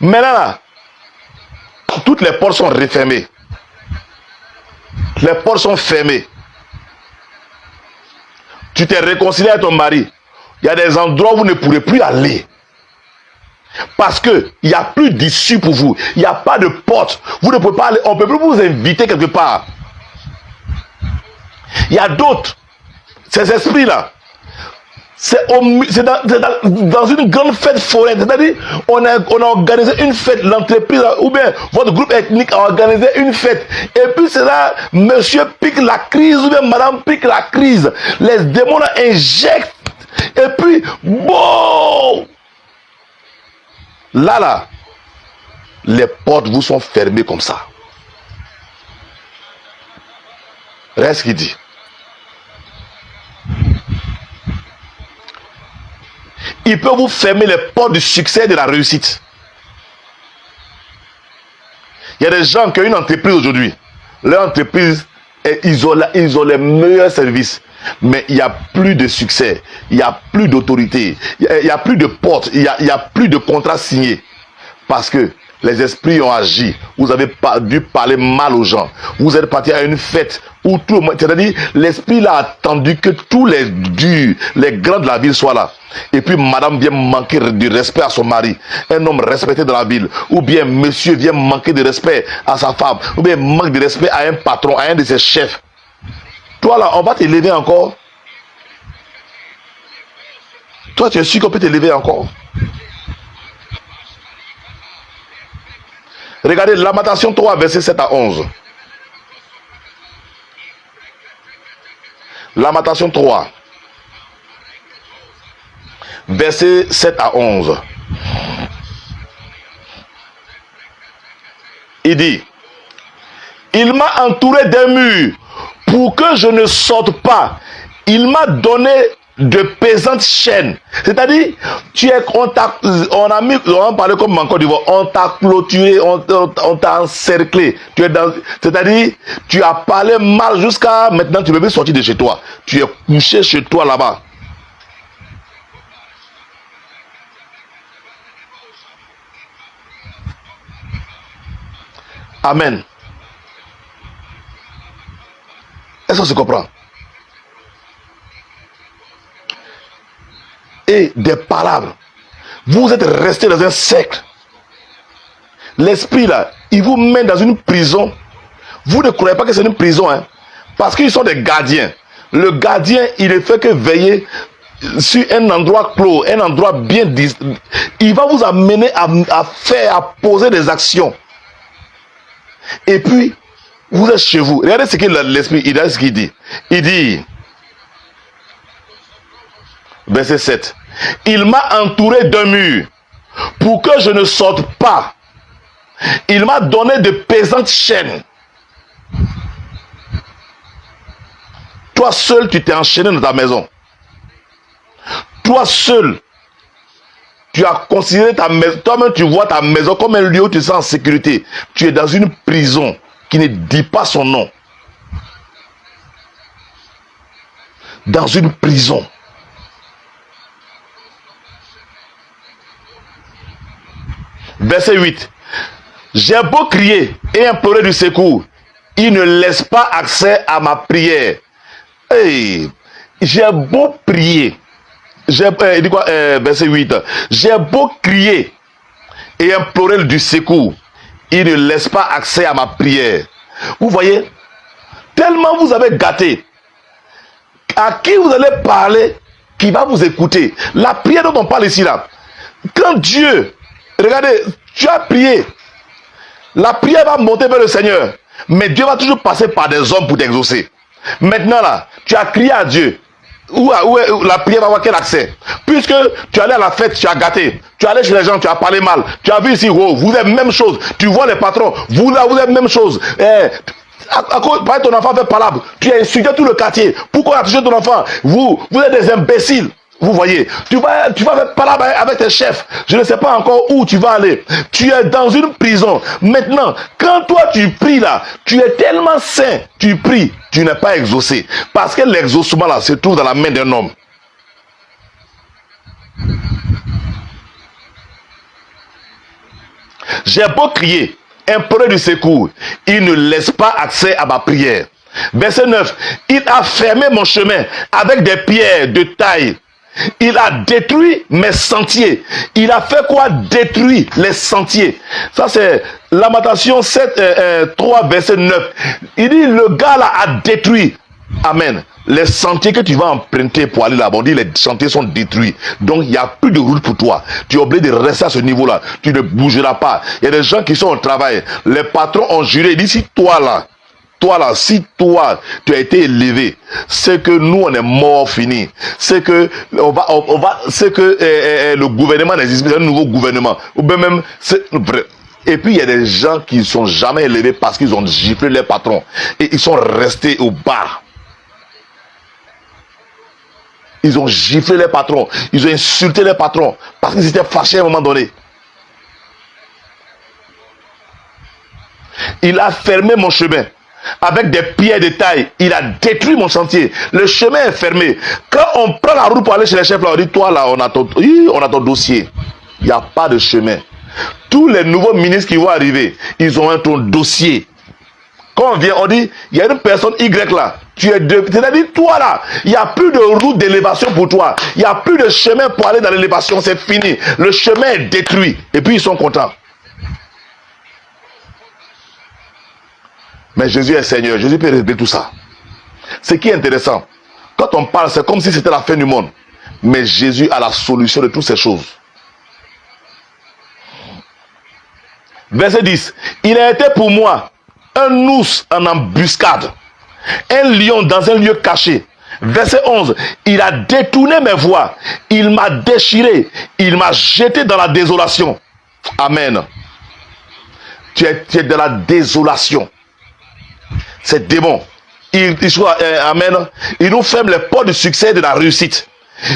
Maintenant là, toutes les portes sont refermées. Les portes sont fermées. Tu t'es réconcilié avec ton mari. Il y a des endroits où vous ne pourrez plus aller. Parce qu'il n'y a plus d'issue pour vous. Il n'y a pas de porte. Vous ne pouvez pas aller. On ne peut plus vous inviter quelque part. Il y a d'autres. Ces esprits-là. C'est dans une grande fête foraine. C'est-à-dire, on a organisé une fête. L'entreprise ou bien votre groupe ethnique a organisé une fête. Et puis c'est là, monsieur pique la crise ou bien madame pique la crise. Les démons injectent. Et puis, bon, là, les portes vous sont fermées comme ça. Regarde ce qu'il dit. Il peut vous fermer les portes du succès et de la réussite. Il y a des gens qui ont une entreprise aujourd'hui. Leur entreprise, ils ont les meilleurs services. Mais il n'y a plus de succès, il n'y a plus d'autorité, il n'y a plus de porte, il n'y a plus de contrat signé. Parce que les esprits ont agi. Vous avez dû parler mal aux gens. Vous êtes parti à une fête où tout le monde, c'est-à-dire l'esprit là a attendu que tous les durs, les grands de la ville soient là. Et puis madame vient manquer du respect à son mari, un homme respecté dans la ville. Ou bien monsieur vient manquer de respect à sa femme. Ou bien manque de respect à un patron, à un de ses chefs. Toi là, on va t'élever encore. Toi, tu es sûr qu'on peut t'élever encore. Regardez, Lamentation 3, verset 7 à 11. Lamentation 3, verset 7 à 11. Il dit, il m'a entouré d'un mur pour que je ne sorte pas. Il m'a donné de pesantes chaînes. C'est-à-dire, on a parlé comme en Côte d'Ivoire, on t'a clôturé, on t'a encerclé. C'est-à-dire, tu as parlé mal jusqu'à maintenant, tu ne peux plus sortir de chez toi. Tu es couché chez toi là-bas. Amen. Est-ce qu'on se comprend? Et des palabres. Vous êtes resté dans un cercle. L'esprit là, il vous met dans une prison. Vous ne croyez pas que c'est une prison, hein? Parce qu'ils sont des gardiens. Le gardien, il ne fait que veiller sur un endroit clos, un endroit bien distant. Il va vous amener à poser des actions. Et puis, vous êtes chez vous. Regardez ce que l'esprit, il dit. Il dit, verset 7, il m'a entouré d'un mur pour que je ne sorte pas. Il m'a donné de pesantes chaînes. Toi seul, tu t'es enchaîné dans ta maison. Toi seul, tu as considéré ta maison, toi-même tu vois ta maison comme un lieu où tu te sens en sécurité. Tu es dans une prison qui ne dit pas son nom. Dans une prison. Verset 8. J'ai beau crier et implorer du secours, il ne laisse pas accès à ma prière. Hey, j'ai beau prier. Il dit quoi, verset 8. J'ai beau crier et implorer du secours, il ne laisse pas accès à ma prière. Vous voyez, tellement vous avez gâté. À qui vous allez parler qui va vous écouter? La prière dont on parle ici là. Quand Dieu, regardez, tu as prié. La prière va monter vers le Seigneur. Mais Dieu va toujours passer par des hommes pour t'exaucer. Maintenant là, tu as crié à Dieu. Où la prière va avoir quel accès? Puisque tu allais à la fête, tu as gâté. Tu allais chez les gens, tu as parlé mal. Tu as vu ici, oh, vous êtes même chose. Tu vois les patrons, vous là, vous êtes même chose. À cause de ton enfant fait palabre, tu as insulté tout le quartier. Pourquoi tu as touché ton enfant? Vous êtes des imbéciles. Vous voyez, tu vas faire palabre avec tes chefs. Je ne sais pas encore où tu vas aller. Tu es dans une prison. Maintenant, quand toi tu pries là, tu es tellement saint, tu pries, tu n'es pas exaucé. Parce que l'exaucement là se trouve dans la main d'un homme. J'ai beau crier, implorer du secours, il ne laisse pas accès à ma prière. Verset 9. Il a fermé mon chemin avec des pierres de taille. Il a détruit mes sentiers. Il a fait quoi? Détruire les sentiers. Ça c'est Lamentation 3 verset 9. Il dit le gars là a détruit. Amen. Les sentiers que tu vas emprunter pour aller là-bas, on dit les sentiers sont détruits. Donc il n'y a plus de route pour toi. Tu es obligé de rester à ce niveau-là. Tu ne bougeras pas. Il y a des gens qui sont au travail. Les patrons ont juré. Ils disent si toi là, si toi, tu as été élevé, c'est que nous, on est mort fini. C'est que, c'est que le gouvernement n'existe pas, c'est un nouveau gouvernement. Ou bien même, et puis, il y a des gens qui ne sont jamais élevés parce qu'ils ont giflé les patrons. Et ils sont restés au bas. Ils ont giflé les patrons. Ils ont insulté les patrons parce qu'ils étaient fâchés à un moment donné. Il a fermé mon chemin. Avec des pierres de taille, il a détruit mon sentier. Le chemin est fermé. Quand on prend la route pour aller chez les chefs, là, on dit toi là, on a ton dossier. Il n'y a pas de chemin. Tous les nouveaux ministres qui vont arriver, ils ont ton dossier. Quand on vient, on dit il y a une personne Y là. C'est-à-dire toi là, il n'y a plus de route d'élévation pour toi. Il n'y a plus de chemin pour aller dans l'élévation. C'est fini. Le chemin est détruit. Et puis ils sont contents. Mais Jésus est Seigneur. Jésus peut régler tout ça. Ce qui est intéressant, quand on parle, c'est comme si c'était la fin du monde. Mais Jésus a la solution de toutes ces choses. Verset 10. Il a été pour moi un ours en embuscade, un lion dans un lieu caché. Verset 11. Il a détourné mes voies. Il m'a déchiré. Il m'a jeté dans la désolation. Amen. Tu es dans la désolation. Ces démons, amen, ils nous ferment les portes du succès et de la réussite.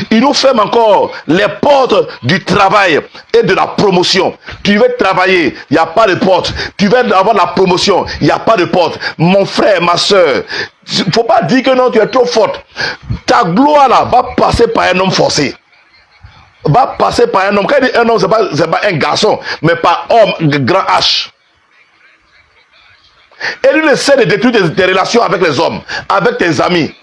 Ils nous ferment encore les portes du travail et de la promotion. Tu veux travailler, il n'y a pas de porte. Tu veux avoir la promotion, il n'y a pas de porte. Mon frère, ma soeur, il ne faut pas dire que non, tu es trop forte. Ta gloire là va passer par un homme forcé. Va passer par un homme. Quand il dit un homme, ce n'est pas un garçon, mais par homme, grand H. Et lui essaie de détruire tes relations avec les hommes, avec tes amis.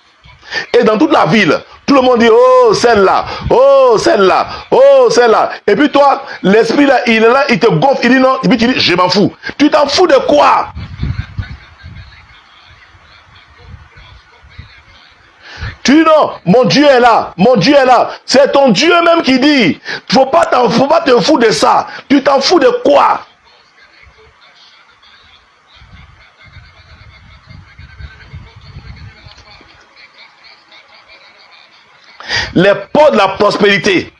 Et dans toute la ville, tout le monde dit, oh celle-là, oh celle-là, oh celle-là. Et puis toi, l'esprit là, il est là, il te gonfle, il dit non, et puis tu dis, je m'en fous. Tu t'en fous de quoi? Tu dis non, mon Dieu est là, mon Dieu est là. C'est ton Dieu même qui dit, faut pas te foutre de ça. Tu t'en fous de quoi? Les portes de la prospérité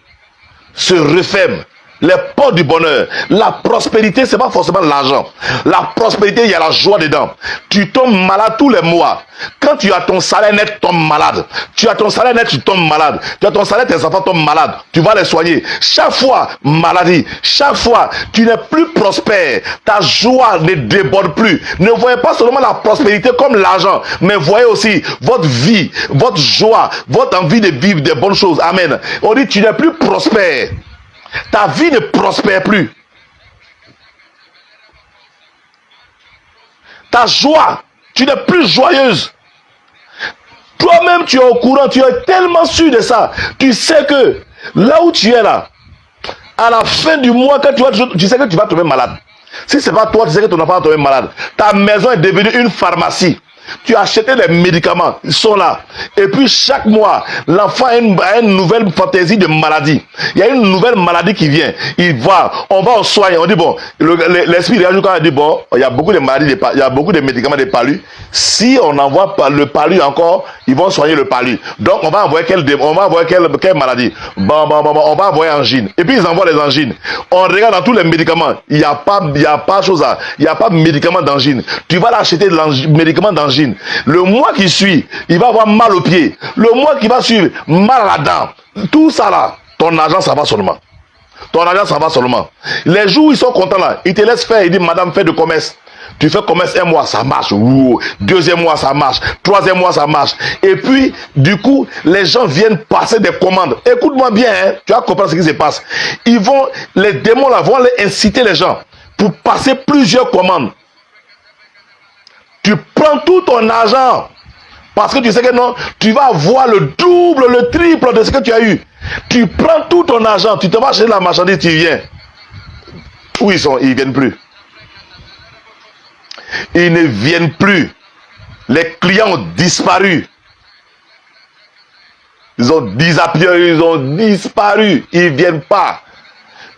se referment Les portes du bonheur. La prospérité, c'est pas forcément l'argent. La prospérité, il y a la joie dedans. Tu tombes malade tous les mois. Quand tu as ton salaire net, tu tombes malade. Tu as ton salaire net, tu tombes malade. Tu as ton salaire, tes enfants tombent malades. Tu vas les soigner. Chaque fois, maladie. Chaque fois, tu n'es plus prospère. Ta joie ne déborde plus. Ne voyez pas seulement la prospérité comme l'argent, mais voyez aussi votre vie, votre joie, votre envie de vivre des bonnes choses. Amen. On dit, tu n'es plus prospère. Ta vie ne prospère plus. Ta joie, tu n'es plus joyeuse. Toi-même, tu es au courant, tu es tellement sûr de ça. Tu sais que là où tu es là, à la fin du mois, quand tu sais que tu vas tomber malade. Si ce n'est pas toi, tu sais que ton enfant va tomber malade. Ta maison est devenue une pharmacie. Tu as acheté les médicaments, ils sont là. Et puis chaque mois, l'enfant a une nouvelle fantaisie de maladie. Il y a une nouvelle maladie qui vient. On va au soin. On dit bon, l'esprit réagit quand on dit bon, il y a beaucoup de maladies, il y a beaucoup de médicaments de palu. Si on envoie le palu encore, ils vont soigner le palu. Donc on va envoyer quelle maladie? Bon, on va envoyer angine. Et puis ils envoient les angines. On regarde dans tous les médicaments, il n'y a pas de médicament d'angine. Tu vas l'acheter le médicament d'angine. Le mois qui suit, il va avoir mal au pied. Le mois qui va suivre, mal à la dent. Tout ça là, ton argent ça va seulement. Ton argent ça va seulement. Les jours où ils sont contents là, ils te laissent faire, ils disent madame fais de commerce. Tu fais commerce un mois, ça marche. Deuxième mois, ça marche. Troisième mois, ça marche. Et puis, du coup, les gens viennent passer des commandes. Écoute-moi bien, hein, tu vas comprendre ce qui se passe. Les démons là vont aller inciter les gens pour passer plusieurs commandes. Tu prends tout ton argent parce que tu sais que non, tu vas avoir le double, le triple de ce que tu as eu. Tu prends tout ton argent, tu te vas acheter la marchandise, tu viens. Où ils sont? Ils ne viennent plus. Ils ne viennent plus. Les clients ont disparu. Ils ont disapparu, ils ont disparu. Ils ne viennent pas.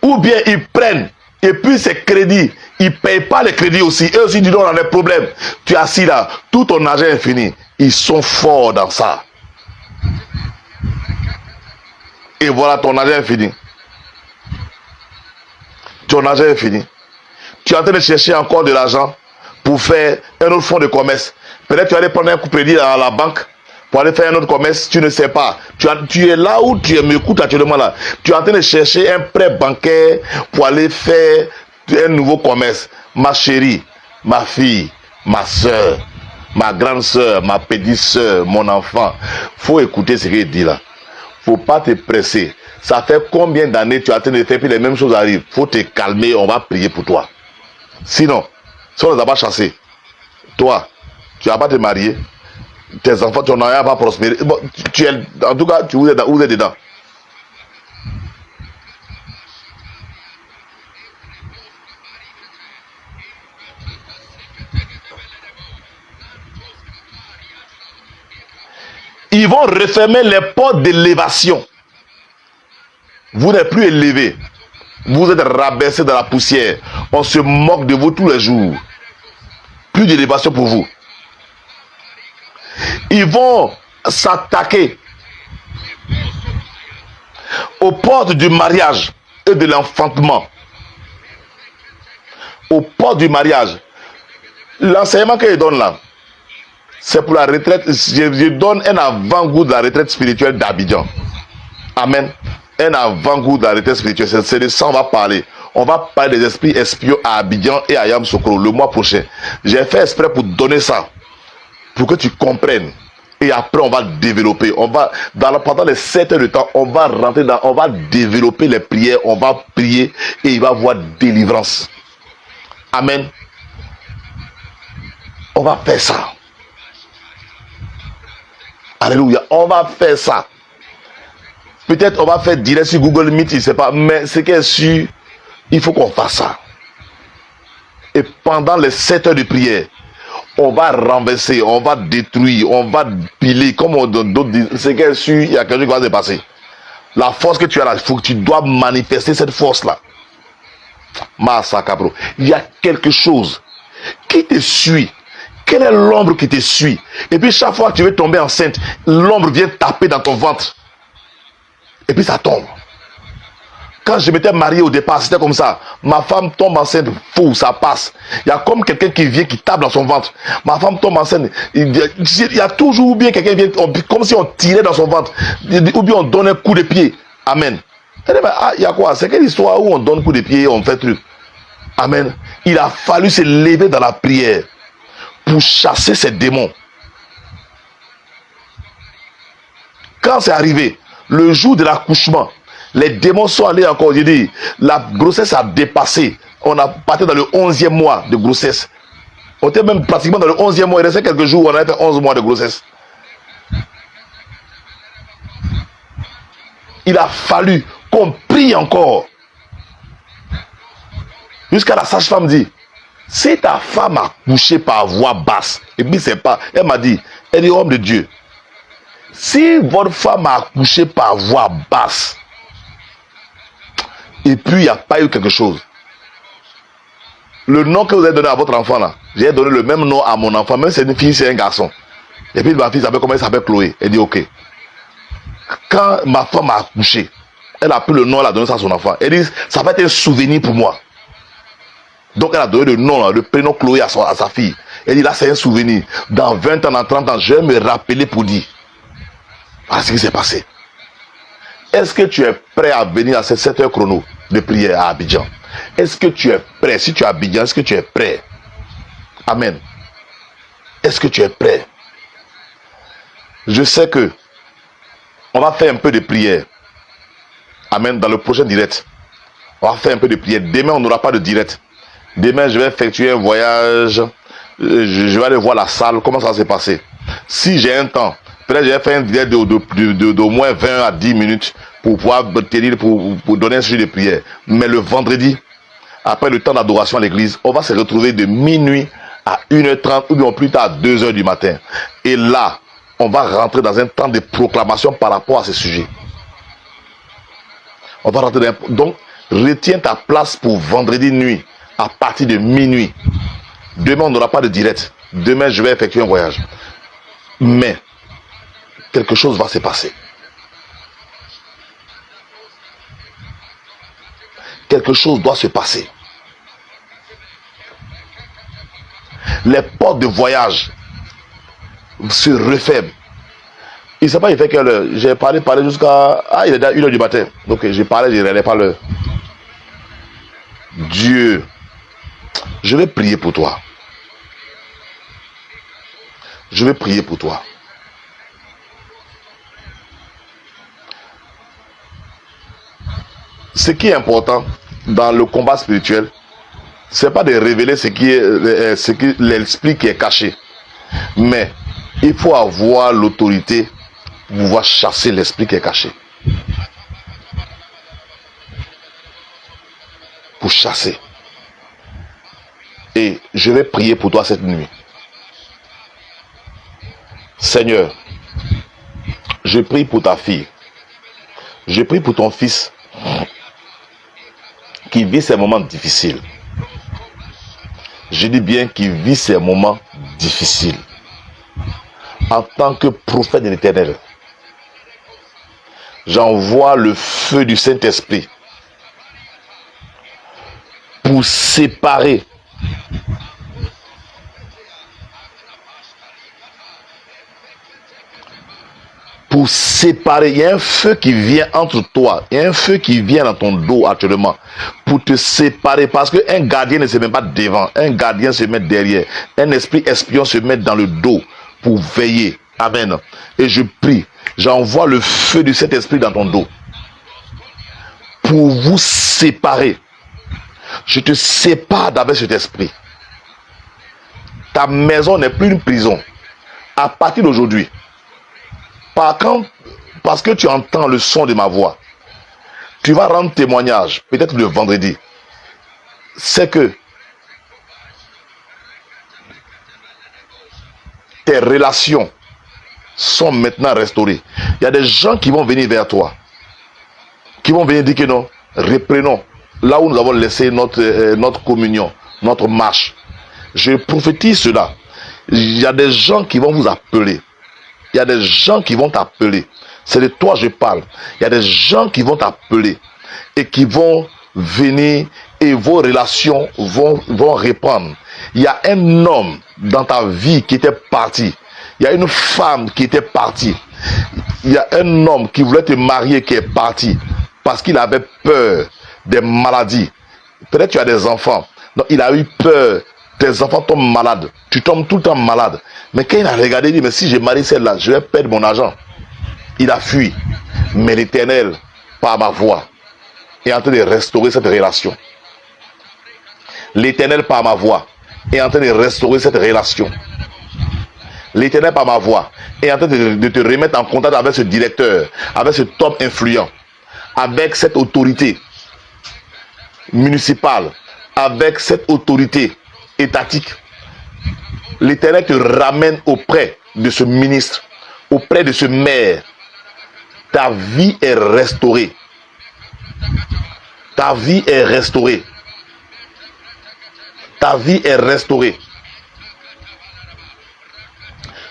Ou bien ils prennent. Et puis ces crédits, ils ne payent pas les crédits aussi. Eux aussi, disent, on a des problèmes. Tu es assis là, tout ton argent est fini. Ils sont forts dans ça. Et voilà, ton argent est fini. Ton argent est fini. Tu es en train de chercher encore de l'argent pour faire un autre fonds de commerce. Peut-être tu vas aller prendre un coup de crédit à la banque pour aller faire un autre commerce, tu ne sais pas. Tu es là où tu m'écoutes actuellement là. Tu es en train de chercher un prêt bancaire pour aller faire un nouveau commerce. Ma chérie, ma fille, ma soeur, ma grande soeur, ma petite soeur, mon enfant. Faut écouter ce qu'il dit là. Faut pas te presser. Ça fait combien d'années tu es en train de faire puis les mêmes choses arrivent. Faut te calmer, on va prier pour toi. Sinon, si on ne les a pas chassés, toi, tu vas pas te marier. Tes enfants, ton enfant va prospérer. Bon, en tout cas, vous êtes dedans. Ils vont refermer les portes d'élévation. Vous n'êtes plus élevé. Vous êtes rabaissé dans la poussière. On se moque de vous tous les jours. Plus d'élévation pour vous. Ils vont s'attaquer aux portes du mariage et de l'enfantement. Aux portes du mariage. L'enseignement que je donne là, c'est pour la retraite. Je donne un avant-goût de la retraite spirituelle d'Abidjan. Amen. Un avant-goût de la retraite spirituelle. C'est de ça on va parler. On va parler des esprits espions à Abidjan et à Yamoussoukro le mois prochain. J'ai fait exprès pour donner ça. Pour que tu comprennes. Et après, on va développer. Pendant les 7 heures de temps, on va rentrer on va développer les prières. On va prier et il va y avoir délivrance. Amen. On va faire ça. Alléluia. On va faire ça. Peut-être on va faire direct sur Google Meet, je ne sais pas. Mais ce qui est sûr, il faut qu'on fasse ça. Et pendant les 7 heures de prière, on va renverser, on va détruire, on va piler, comme d'autres disent. C'est que sûr, il y a quelque chose qui va se passer. La force que tu as là, il faut que tu dois manifester cette force-là. Massacabro. Il y a quelque chose qui te suit. Quelle est l'ombre qui te suit? Et puis chaque fois que tu veux tomber enceinte, l'ombre vient taper dans ton ventre. Et puis ça tombe. Quand je m'étais marié au départ, c'était comme ça. Ma femme tombe enceinte, fou, ça passe. Il y a comme quelqu'un qui vient, qui tape dans son ventre. Ma femme tombe enceinte. Il y a toujours bien quelqu'un qui vient, comme si on tirait dans son ventre. Ou bien on donne un coup de pied. Amen. Elle dit, il y a quoi? C'est quelle histoire où on donne un coup de pied et on fait truc? Amen. Il a fallu se lever dans la prière pour chasser ces démons. Quand c'est arrivé, le jour de l'accouchement, les démons sont allés encore. J'ai dit, la grossesse a dépassé. On a parti dans le 11e mois de grossesse. On était même pratiquement dans le 11e mois. Il restait quelques jours, on avait fait 11 mois de grossesse. Il a fallu qu'on prie encore. Jusqu'à la sage-femme dit, si ta femme a couché par voix basse, et puis c'est pas, elle m'a dit, elle est homme de Dieu. Si votre femme a accouché par voix basse, et puis il n'y a pas eu quelque chose, le nom que vous avez donné à votre enfant là, j'ai donné le même nom à mon enfant, même si c'est une fille, c'est un garçon. Et puis ma fille s'appelle comment elle s'appelle? Chloé. Elle dit ok. Quand ma femme a accouché, elle a pris le nom, elle a donné ça à son enfant. Elle dit, ça va être un souvenir pour moi. Donc elle a donné le nom, le prénom Chloé à sa fille. Elle dit là c'est un souvenir. Dans 20 ans, dans 30 ans, je vais me rappeler pour dire. Voilà ce qui s'est passé. Est-ce que tu es prêt à venir à cette 7 heures chrono de prière à Abidjan? Est-ce que tu es prêt? Si tu es à Abidjan, est-ce que tu es prêt? Amen. Est-ce que tu es prêt? Je sais que on va faire un peu de prière. Amen. Dans le prochain direct, on va faire un peu de prière. Demain, on n'aura pas de direct. Demain, je vais effectuer un voyage. Je vais aller voir la salle. Comment ça va se passer? Si j'ai un temps, peut-être je vais faire un direct d'au moins 20 à 10 minutes pour pouvoir tenir, pour donner un sujet de prière. Mais le vendredi, après le temps d'adoration à l'église, on va se retrouver de minuit à 1h30 ou bien plus tard à 2h du matin. Et là, on va rentrer dans un temps de proclamation par rapport à ce sujet. On va rentrer dans un... Donc, retiens ta place pour vendredi nuit à partir de minuit. Demain, on n'aura pas de direct. Demain, je vais effectuer un voyage. Mais, quelque chose va se passer. Quelque chose doit se passer. Les portes de voyage se referment. Il ne sait pas, il fait quelle heure. J'ai parlé jusqu'à... Ah, il est déjà 1h du matin. Donc, j'ai parlé, je ne regardais pas l'heure. Dieu, je vais prier pour toi. Je vais prier pour toi. Ce qui est important dans le combat spirituel, c'est pas de révéler ce qui l'esprit qui est caché, mais il faut avoir l'autorité pour pouvoir chasser l'esprit qui est caché. Pour chasser. Et je vais prier pour toi cette nuit. Seigneur, je prie pour ta fille. Je prie pour ton fils qui vit ces moments difficiles. Je dis bien qu'il vit ces moments difficiles. En tant que prophète de l'Éternel, j'envoie le feu du Saint-Esprit pour séparer il y a un feu qui vient entre toi, il y a un feu qui vient dans ton dos actuellement pour te séparer, parce qu'un gardien ne se met pas devant, un gardien se met derrière, un esprit espion se met dans le dos pour veiller. Amen. Et je prie, j'envoie le feu de cet esprit dans ton dos pour vous séparer. Je te sépare d'avec cet esprit. Ta maison n'est plus une prison. À partir d'aujourd'hui, parce que tu entends le son de ma voix, tu vas rendre témoignage, peut-être le vendredi. C'est que tes relations sont maintenant restaurées. Il y a des gens qui vont venir vers toi, qui vont venir dire que non, reprenons là où nous avons laissé notre communion, notre marche. Je prophétise cela. Il y a des gens qui vont vous appeler. Il y a des gens qui vont t'appeler. C'est de toi que je parle. Il y a des gens qui vont t'appeler. et qui vont venir et vos relations vont reprendre. Il y a un homme dans ta vie qui était parti. Il y a une femme qui était partie. Il y a un homme qui voulait te marier qui est parti parce qu'il avait peur des maladies. Peut-être tu as des enfants. Donc il a eu peur. Tes enfants tombent malades. Tu tombes tout le temps malade. Mais quand il a regardé, il dit, mais si je marie celle-là, je vais perdre mon argent. Il a fui. Mais l'Éternel, par ma voix, est en train de restaurer cette relation. L'Éternel, par ma voix, est en train de restaurer cette relation. L'Éternel, par ma voix, est en train de te remettre en contact avec ce directeur, avec cet homme influent, avec cette autorité municipale, avec cette autorité étatique. L'Éternel te ramène auprès de ce ministre, auprès de ce maire. Ta vie est restaurée. Ta vie est restaurée. Ta vie est restaurée.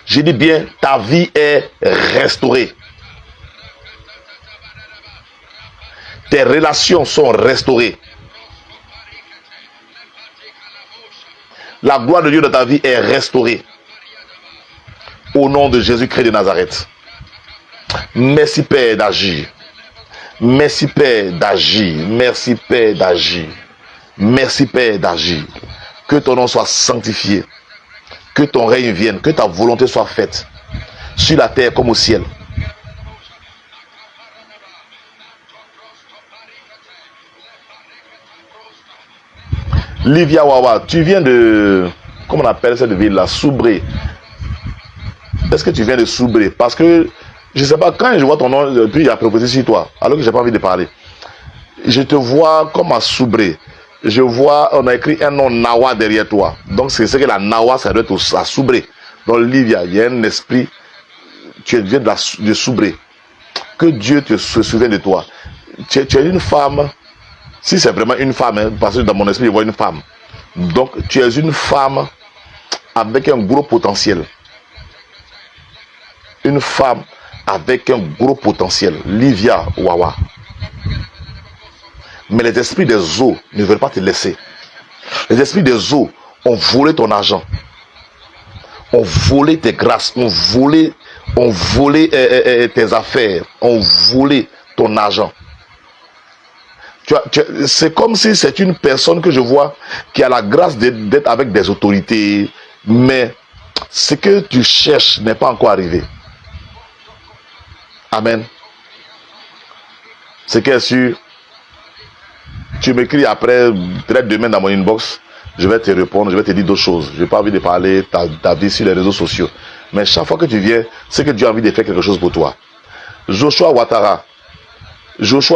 Je dis bien, ta vie est restaurée. Tes relations sont restaurées. La gloire de Dieu dans ta vie est restaurée. Au nom de Jésus-Christ de Nazareth. Merci Père d'agir. Merci Père d'agir. Merci Père d'agir. Merci Père d'agir. Que ton nom soit sanctifié. Que ton règne vienne. Que ta volonté soit faite. Sur la terre comme au ciel. Livia Wawa, tu viens de... Comment on appelle cette ville là? Soubré. Est-ce que tu viens de Soubré? Parce que, je ne sais pas, quand je vois ton nom, puis il y a proposé sur toi, alors que je n'ai pas envie de parler. Je te vois comme à Soubré. Je vois, on a écrit un nom Nawa derrière toi. Donc c'est ce que la Nawa, ça doit être à Soubré. Dans Livia, il y a un esprit, tu viens de Soubré. Que Dieu se souvienne de toi. Tu es une femme. Si c'est vraiment une femme, hein, parce que dans mon esprit, je vois une femme. Donc, tu es une femme avec un gros potentiel. Une femme avec un gros potentiel. Livia Wawa. Mais les esprits des eaux ne veulent pas te laisser. Les esprits des eaux ont volé ton argent. Ont volé tes grâces. Ont volé tes affaires. Ont volé ton argent. C'est comme si c'est une personne que je vois qui a la grâce d'être avec des autorités, mais ce que tu cherches n'est pas encore arrivé. Amen. C'est qu'est sûr, tu m'écris après, peut-être demain dans mon inbox, je vais te répondre, je vais te dire d'autres choses. Je n'ai pas envie de parler ta vie sur les réseaux sociaux. Mais chaque fois que tu viens, c'est que Dieu a envie de faire quelque chose pour toi. Joshua Ouattara, je suis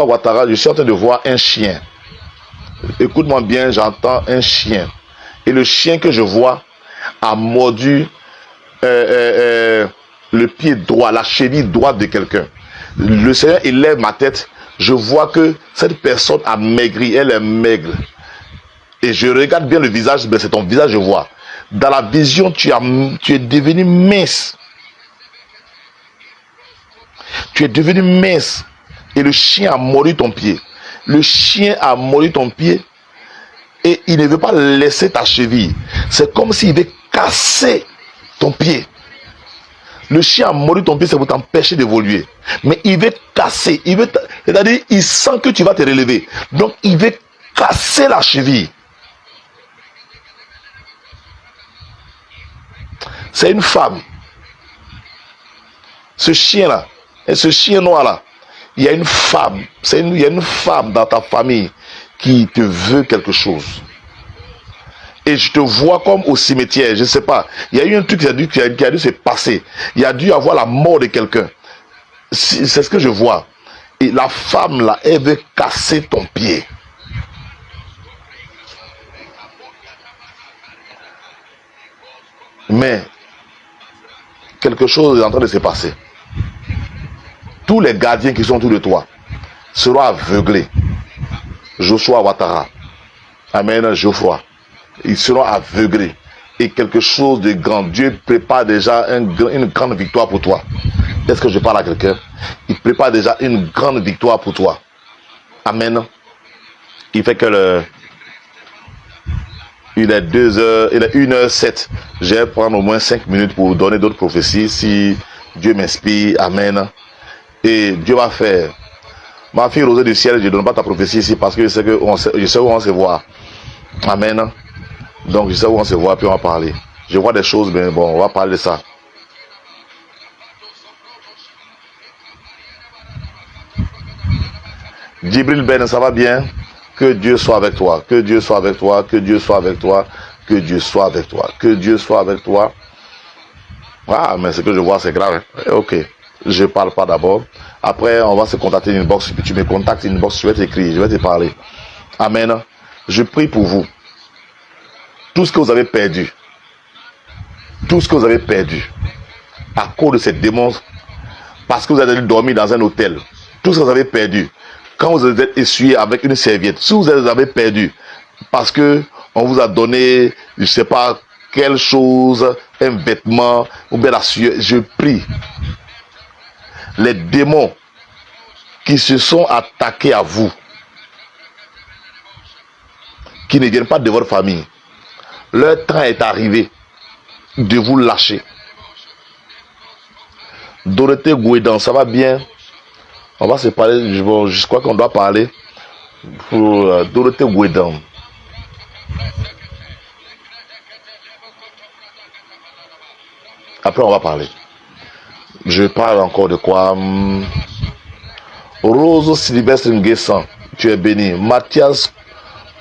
en train de voir un chien. Écoute-moi bien, j'entends un chien. Et le chien que je vois a mordu le pied droit, la cheville droite de quelqu'un. Le Seigneur élève ma tête. Je vois que cette personne a maigri, elle est maigre. Et je regarde bien le visage, mais c'est ton visage je vois. Dans la vision, tu es devenu mince. Tu es devenu mince. Et le chien a mordu ton pied. Le chien a mordu ton pied. Et il ne veut pas laisser ta cheville. C'est comme s'il veut casser ton pied. Le chien a mordu ton pied, c'est pour t'empêcher d'évoluer. Mais il veut casser. C'est-à-dire, il sent que tu vas te relever. Donc, il veut casser la cheville. C'est une femme. Ce chien-là, et ce chien noir-là, il y a une femme, il y a une femme dans ta famille qui te veut quelque chose. Et je te vois comme au cimetière, je ne sais pas. Il y a eu un truc qui a dû se passer. Il y a dû avoir la mort de quelqu'un. C'est ce que je vois. Et la femme là, elle veut casser ton pied. Mais quelque chose est en train de se passer. Tous les gardiens qui sont autour de toi seront aveuglés. Joshua Ouattara. Amen, Geoffroy. Ils seront aveuglés. Et quelque chose de grand. Dieu prépare déjà une grande victoire pour toi. Est-ce que je parle à quelqu'un? Il prépare déjà une grande victoire pour toi. Amen. Il fait que il est 2h, il est 1h07. Je vais prendre au moins 5 minutes pour vous donner d'autres prophéties si Dieu m'inspire. Amen. Et Dieu va faire. Ma fille Rosée du ciel, je ne donne pas ta prophétie ici parce que je sais où on se voit. Amen. Donc je sais où on se voit, puis on va parler. Je vois des choses, mais bon, on va parler de ça. Djibril Ben, ça va bien? Que Dieu soit avec toi, que Dieu soit avec toi, que Dieu soit avec toi, que Dieu soit avec toi, que Dieu soit avec toi. Ah, mais ce que je vois, c'est grave. Hein? Ok, je ne parle pas d'abord. Après, on va se contacter une box. Tu me contactes une box, je vais t'écrire, je vais te parler. Amen. Je prie pour vous. Tout ce que vous avez perdu, tout ce que vous avez perdu, à cause de ces démons, parce que vous avez dormi dans un hôtel, tout ce que vous avez perdu, quand vous êtes essuyé avec une serviette, si vous avez perdu, parce que on vous a donné, je ne sais pas, quelque chose, un vêtement, ou bien la sueur, je prie. Les démons qui se sont attaqués à vous, qui ne viennent pas de votre famille, leur temps est arrivé de vous lâcher. Dorothée Gouédan, ça va bien? On va se parler, je crois qu'on doit parler pour Dorothée Gouédan. Après, on va parler. Je parle encore de quoi? Rose Sylvestre Nguessan, tu es béni. Mathias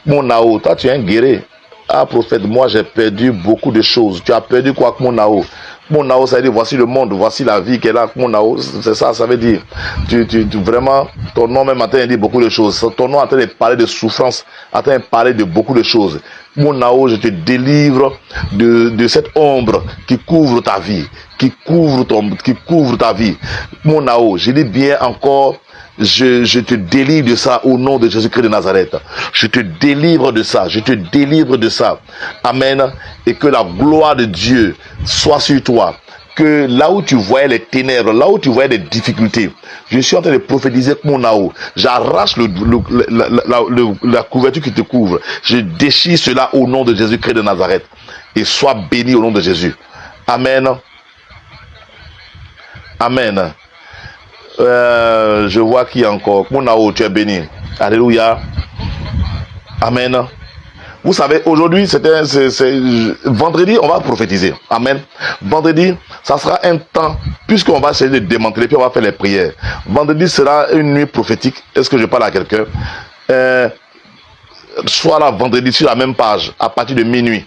Monao, toi tu es un guerrier. Ah prophète, moi j'ai perdu beaucoup de choses. Tu as perdu quoi, Monao? Monao, ça veut dire voici le monde, voici la vie qu'elle a. Monao, c'est ça, ça veut dire. Vraiment, ton nom même en train de dire beaucoup de choses. Ton nom en train de parler de souffrance, en train de parler de beaucoup de choses. Monao, je te délivre de cette ombre qui couvre ta vie, qui couvre ta vie. Monao, je dis bien encore. Je te délivre de ça au nom de Jésus-Christ de Nazareth. Je te délivre de ça. Je te délivre de ça. Amen. Et que la gloire de Dieu soit sur toi. Que là où tu voyais les ténèbres, là où tu voyais les difficultés, je suis en train de prophétiser mon Nao. J'arrache la couverture qui te couvre. Je déchire cela au nom de Jésus-Christ de Nazareth. Et sois béni au nom de Jésus. Amen. Amen. Je vois qui encore. Mon Nao, tu es béni. Alléluia. Amen. Vous savez, aujourd'hui, c'est vendredi, on va prophétiser. Amen. Vendredi, ça sera un temps, puisqu'on va essayer de démanteler, puis on va faire les prières. Vendredi sera une nuit prophétique. Est-ce que je parle à quelqu'un? Sois là vendredi sur la même page, à partir de minuit.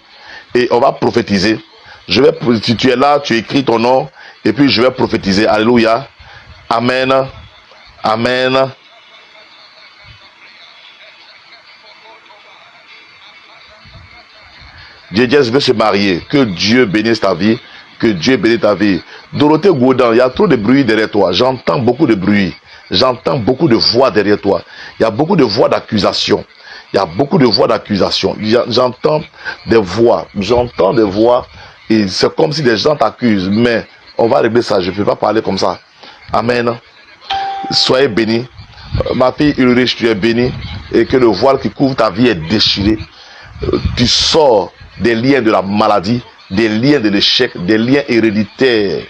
Et on va prophétiser. Si tu es là, tu écris ton nom, et puis je vais prophétiser. Alléluia. Amen. Amen. Dieu veut se marier. Que Dieu bénisse ta vie. Que Dieu bénisse ta vie. Dorothée Goudan, il y a trop de bruit derrière toi. J'entends beaucoup de bruit. J'entends beaucoup de voix derrière toi. Il y a beaucoup de voix d'accusation. Il y a beaucoup de voix d'accusation. J'entends des voix. J'entends des voix. Et c'est comme si des gens t'accusent. Mais on va régler ça. Je ne peux pas parler comme ça. Amen. Soyez bénis. Ma fille Ulrich, tu es bénie. Et que le voile qui couvre ta vie est déchiré. Tu sors des liens de la maladie, des liens de l'échec, des liens héréditaires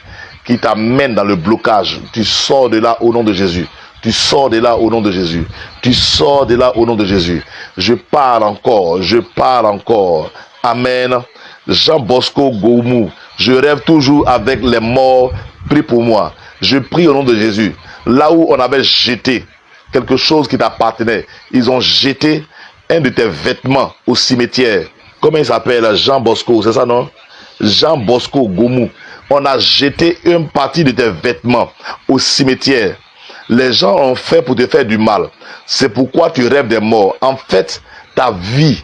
qui t'amènent dans le blocage. Tu sors de là au nom de Jésus. Tu sors de là au nom de Jésus. Tu sors de là au nom de Jésus. Je parle encore. Je parle encore. Amen. Jean Bosco Goumou. Je rêve toujours avec les morts. Prie pour moi. Je prie au nom de Jésus. Là où on avait jeté quelque chose qui t'appartenait, ils ont jeté un de tes vêtements au cimetière. Comment il s'appelle? Jean Bosco, c'est ça, non? Jean Bosco Goumou. On a jeté une partie de tes vêtements au cimetière. Les gens ont fait pour te faire du mal. C'est pourquoi tu rêves des morts. En fait, ta vie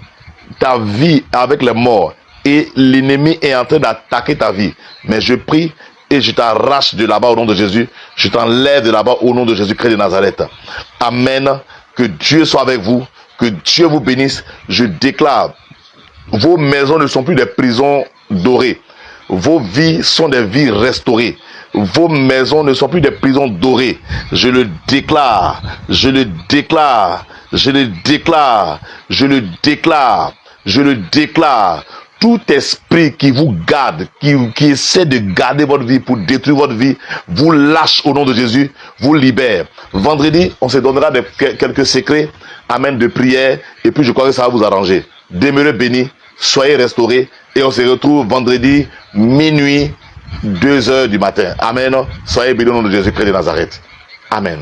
avec les morts, et l'ennemi est en train d'attaquer ta vie. Mais je prie et je t'arrache de là-bas au nom de Jésus. Je t'enlève de là-bas au nom de Jésus-Christ de Nazareth. Amen. Que Dieu soit avec vous. Que Dieu vous bénisse. Je déclare, vos maisons ne sont plus des prisons dorées. Vos vies sont des vies restaurées. Vos maisons ne sont plus des prisons dorées. Je le déclare. Je le déclare. je le déclare, je le déclare, je le déclare. Tout esprit qui vous garde, qui essaie de garder votre vie pour détruire votre vie, vous lâche au nom de Jésus, vous libère. Vendredi, on se donnera quelques secrets, amen, de prière, et puis je crois que ça va vous arranger. Demeurez bénis, soyez restaurés, et on se retrouve vendredi, minuit, 2 heures du matin. Amen. Soyez bénis au nom de Jésus-Christ de Nazareth. Amen.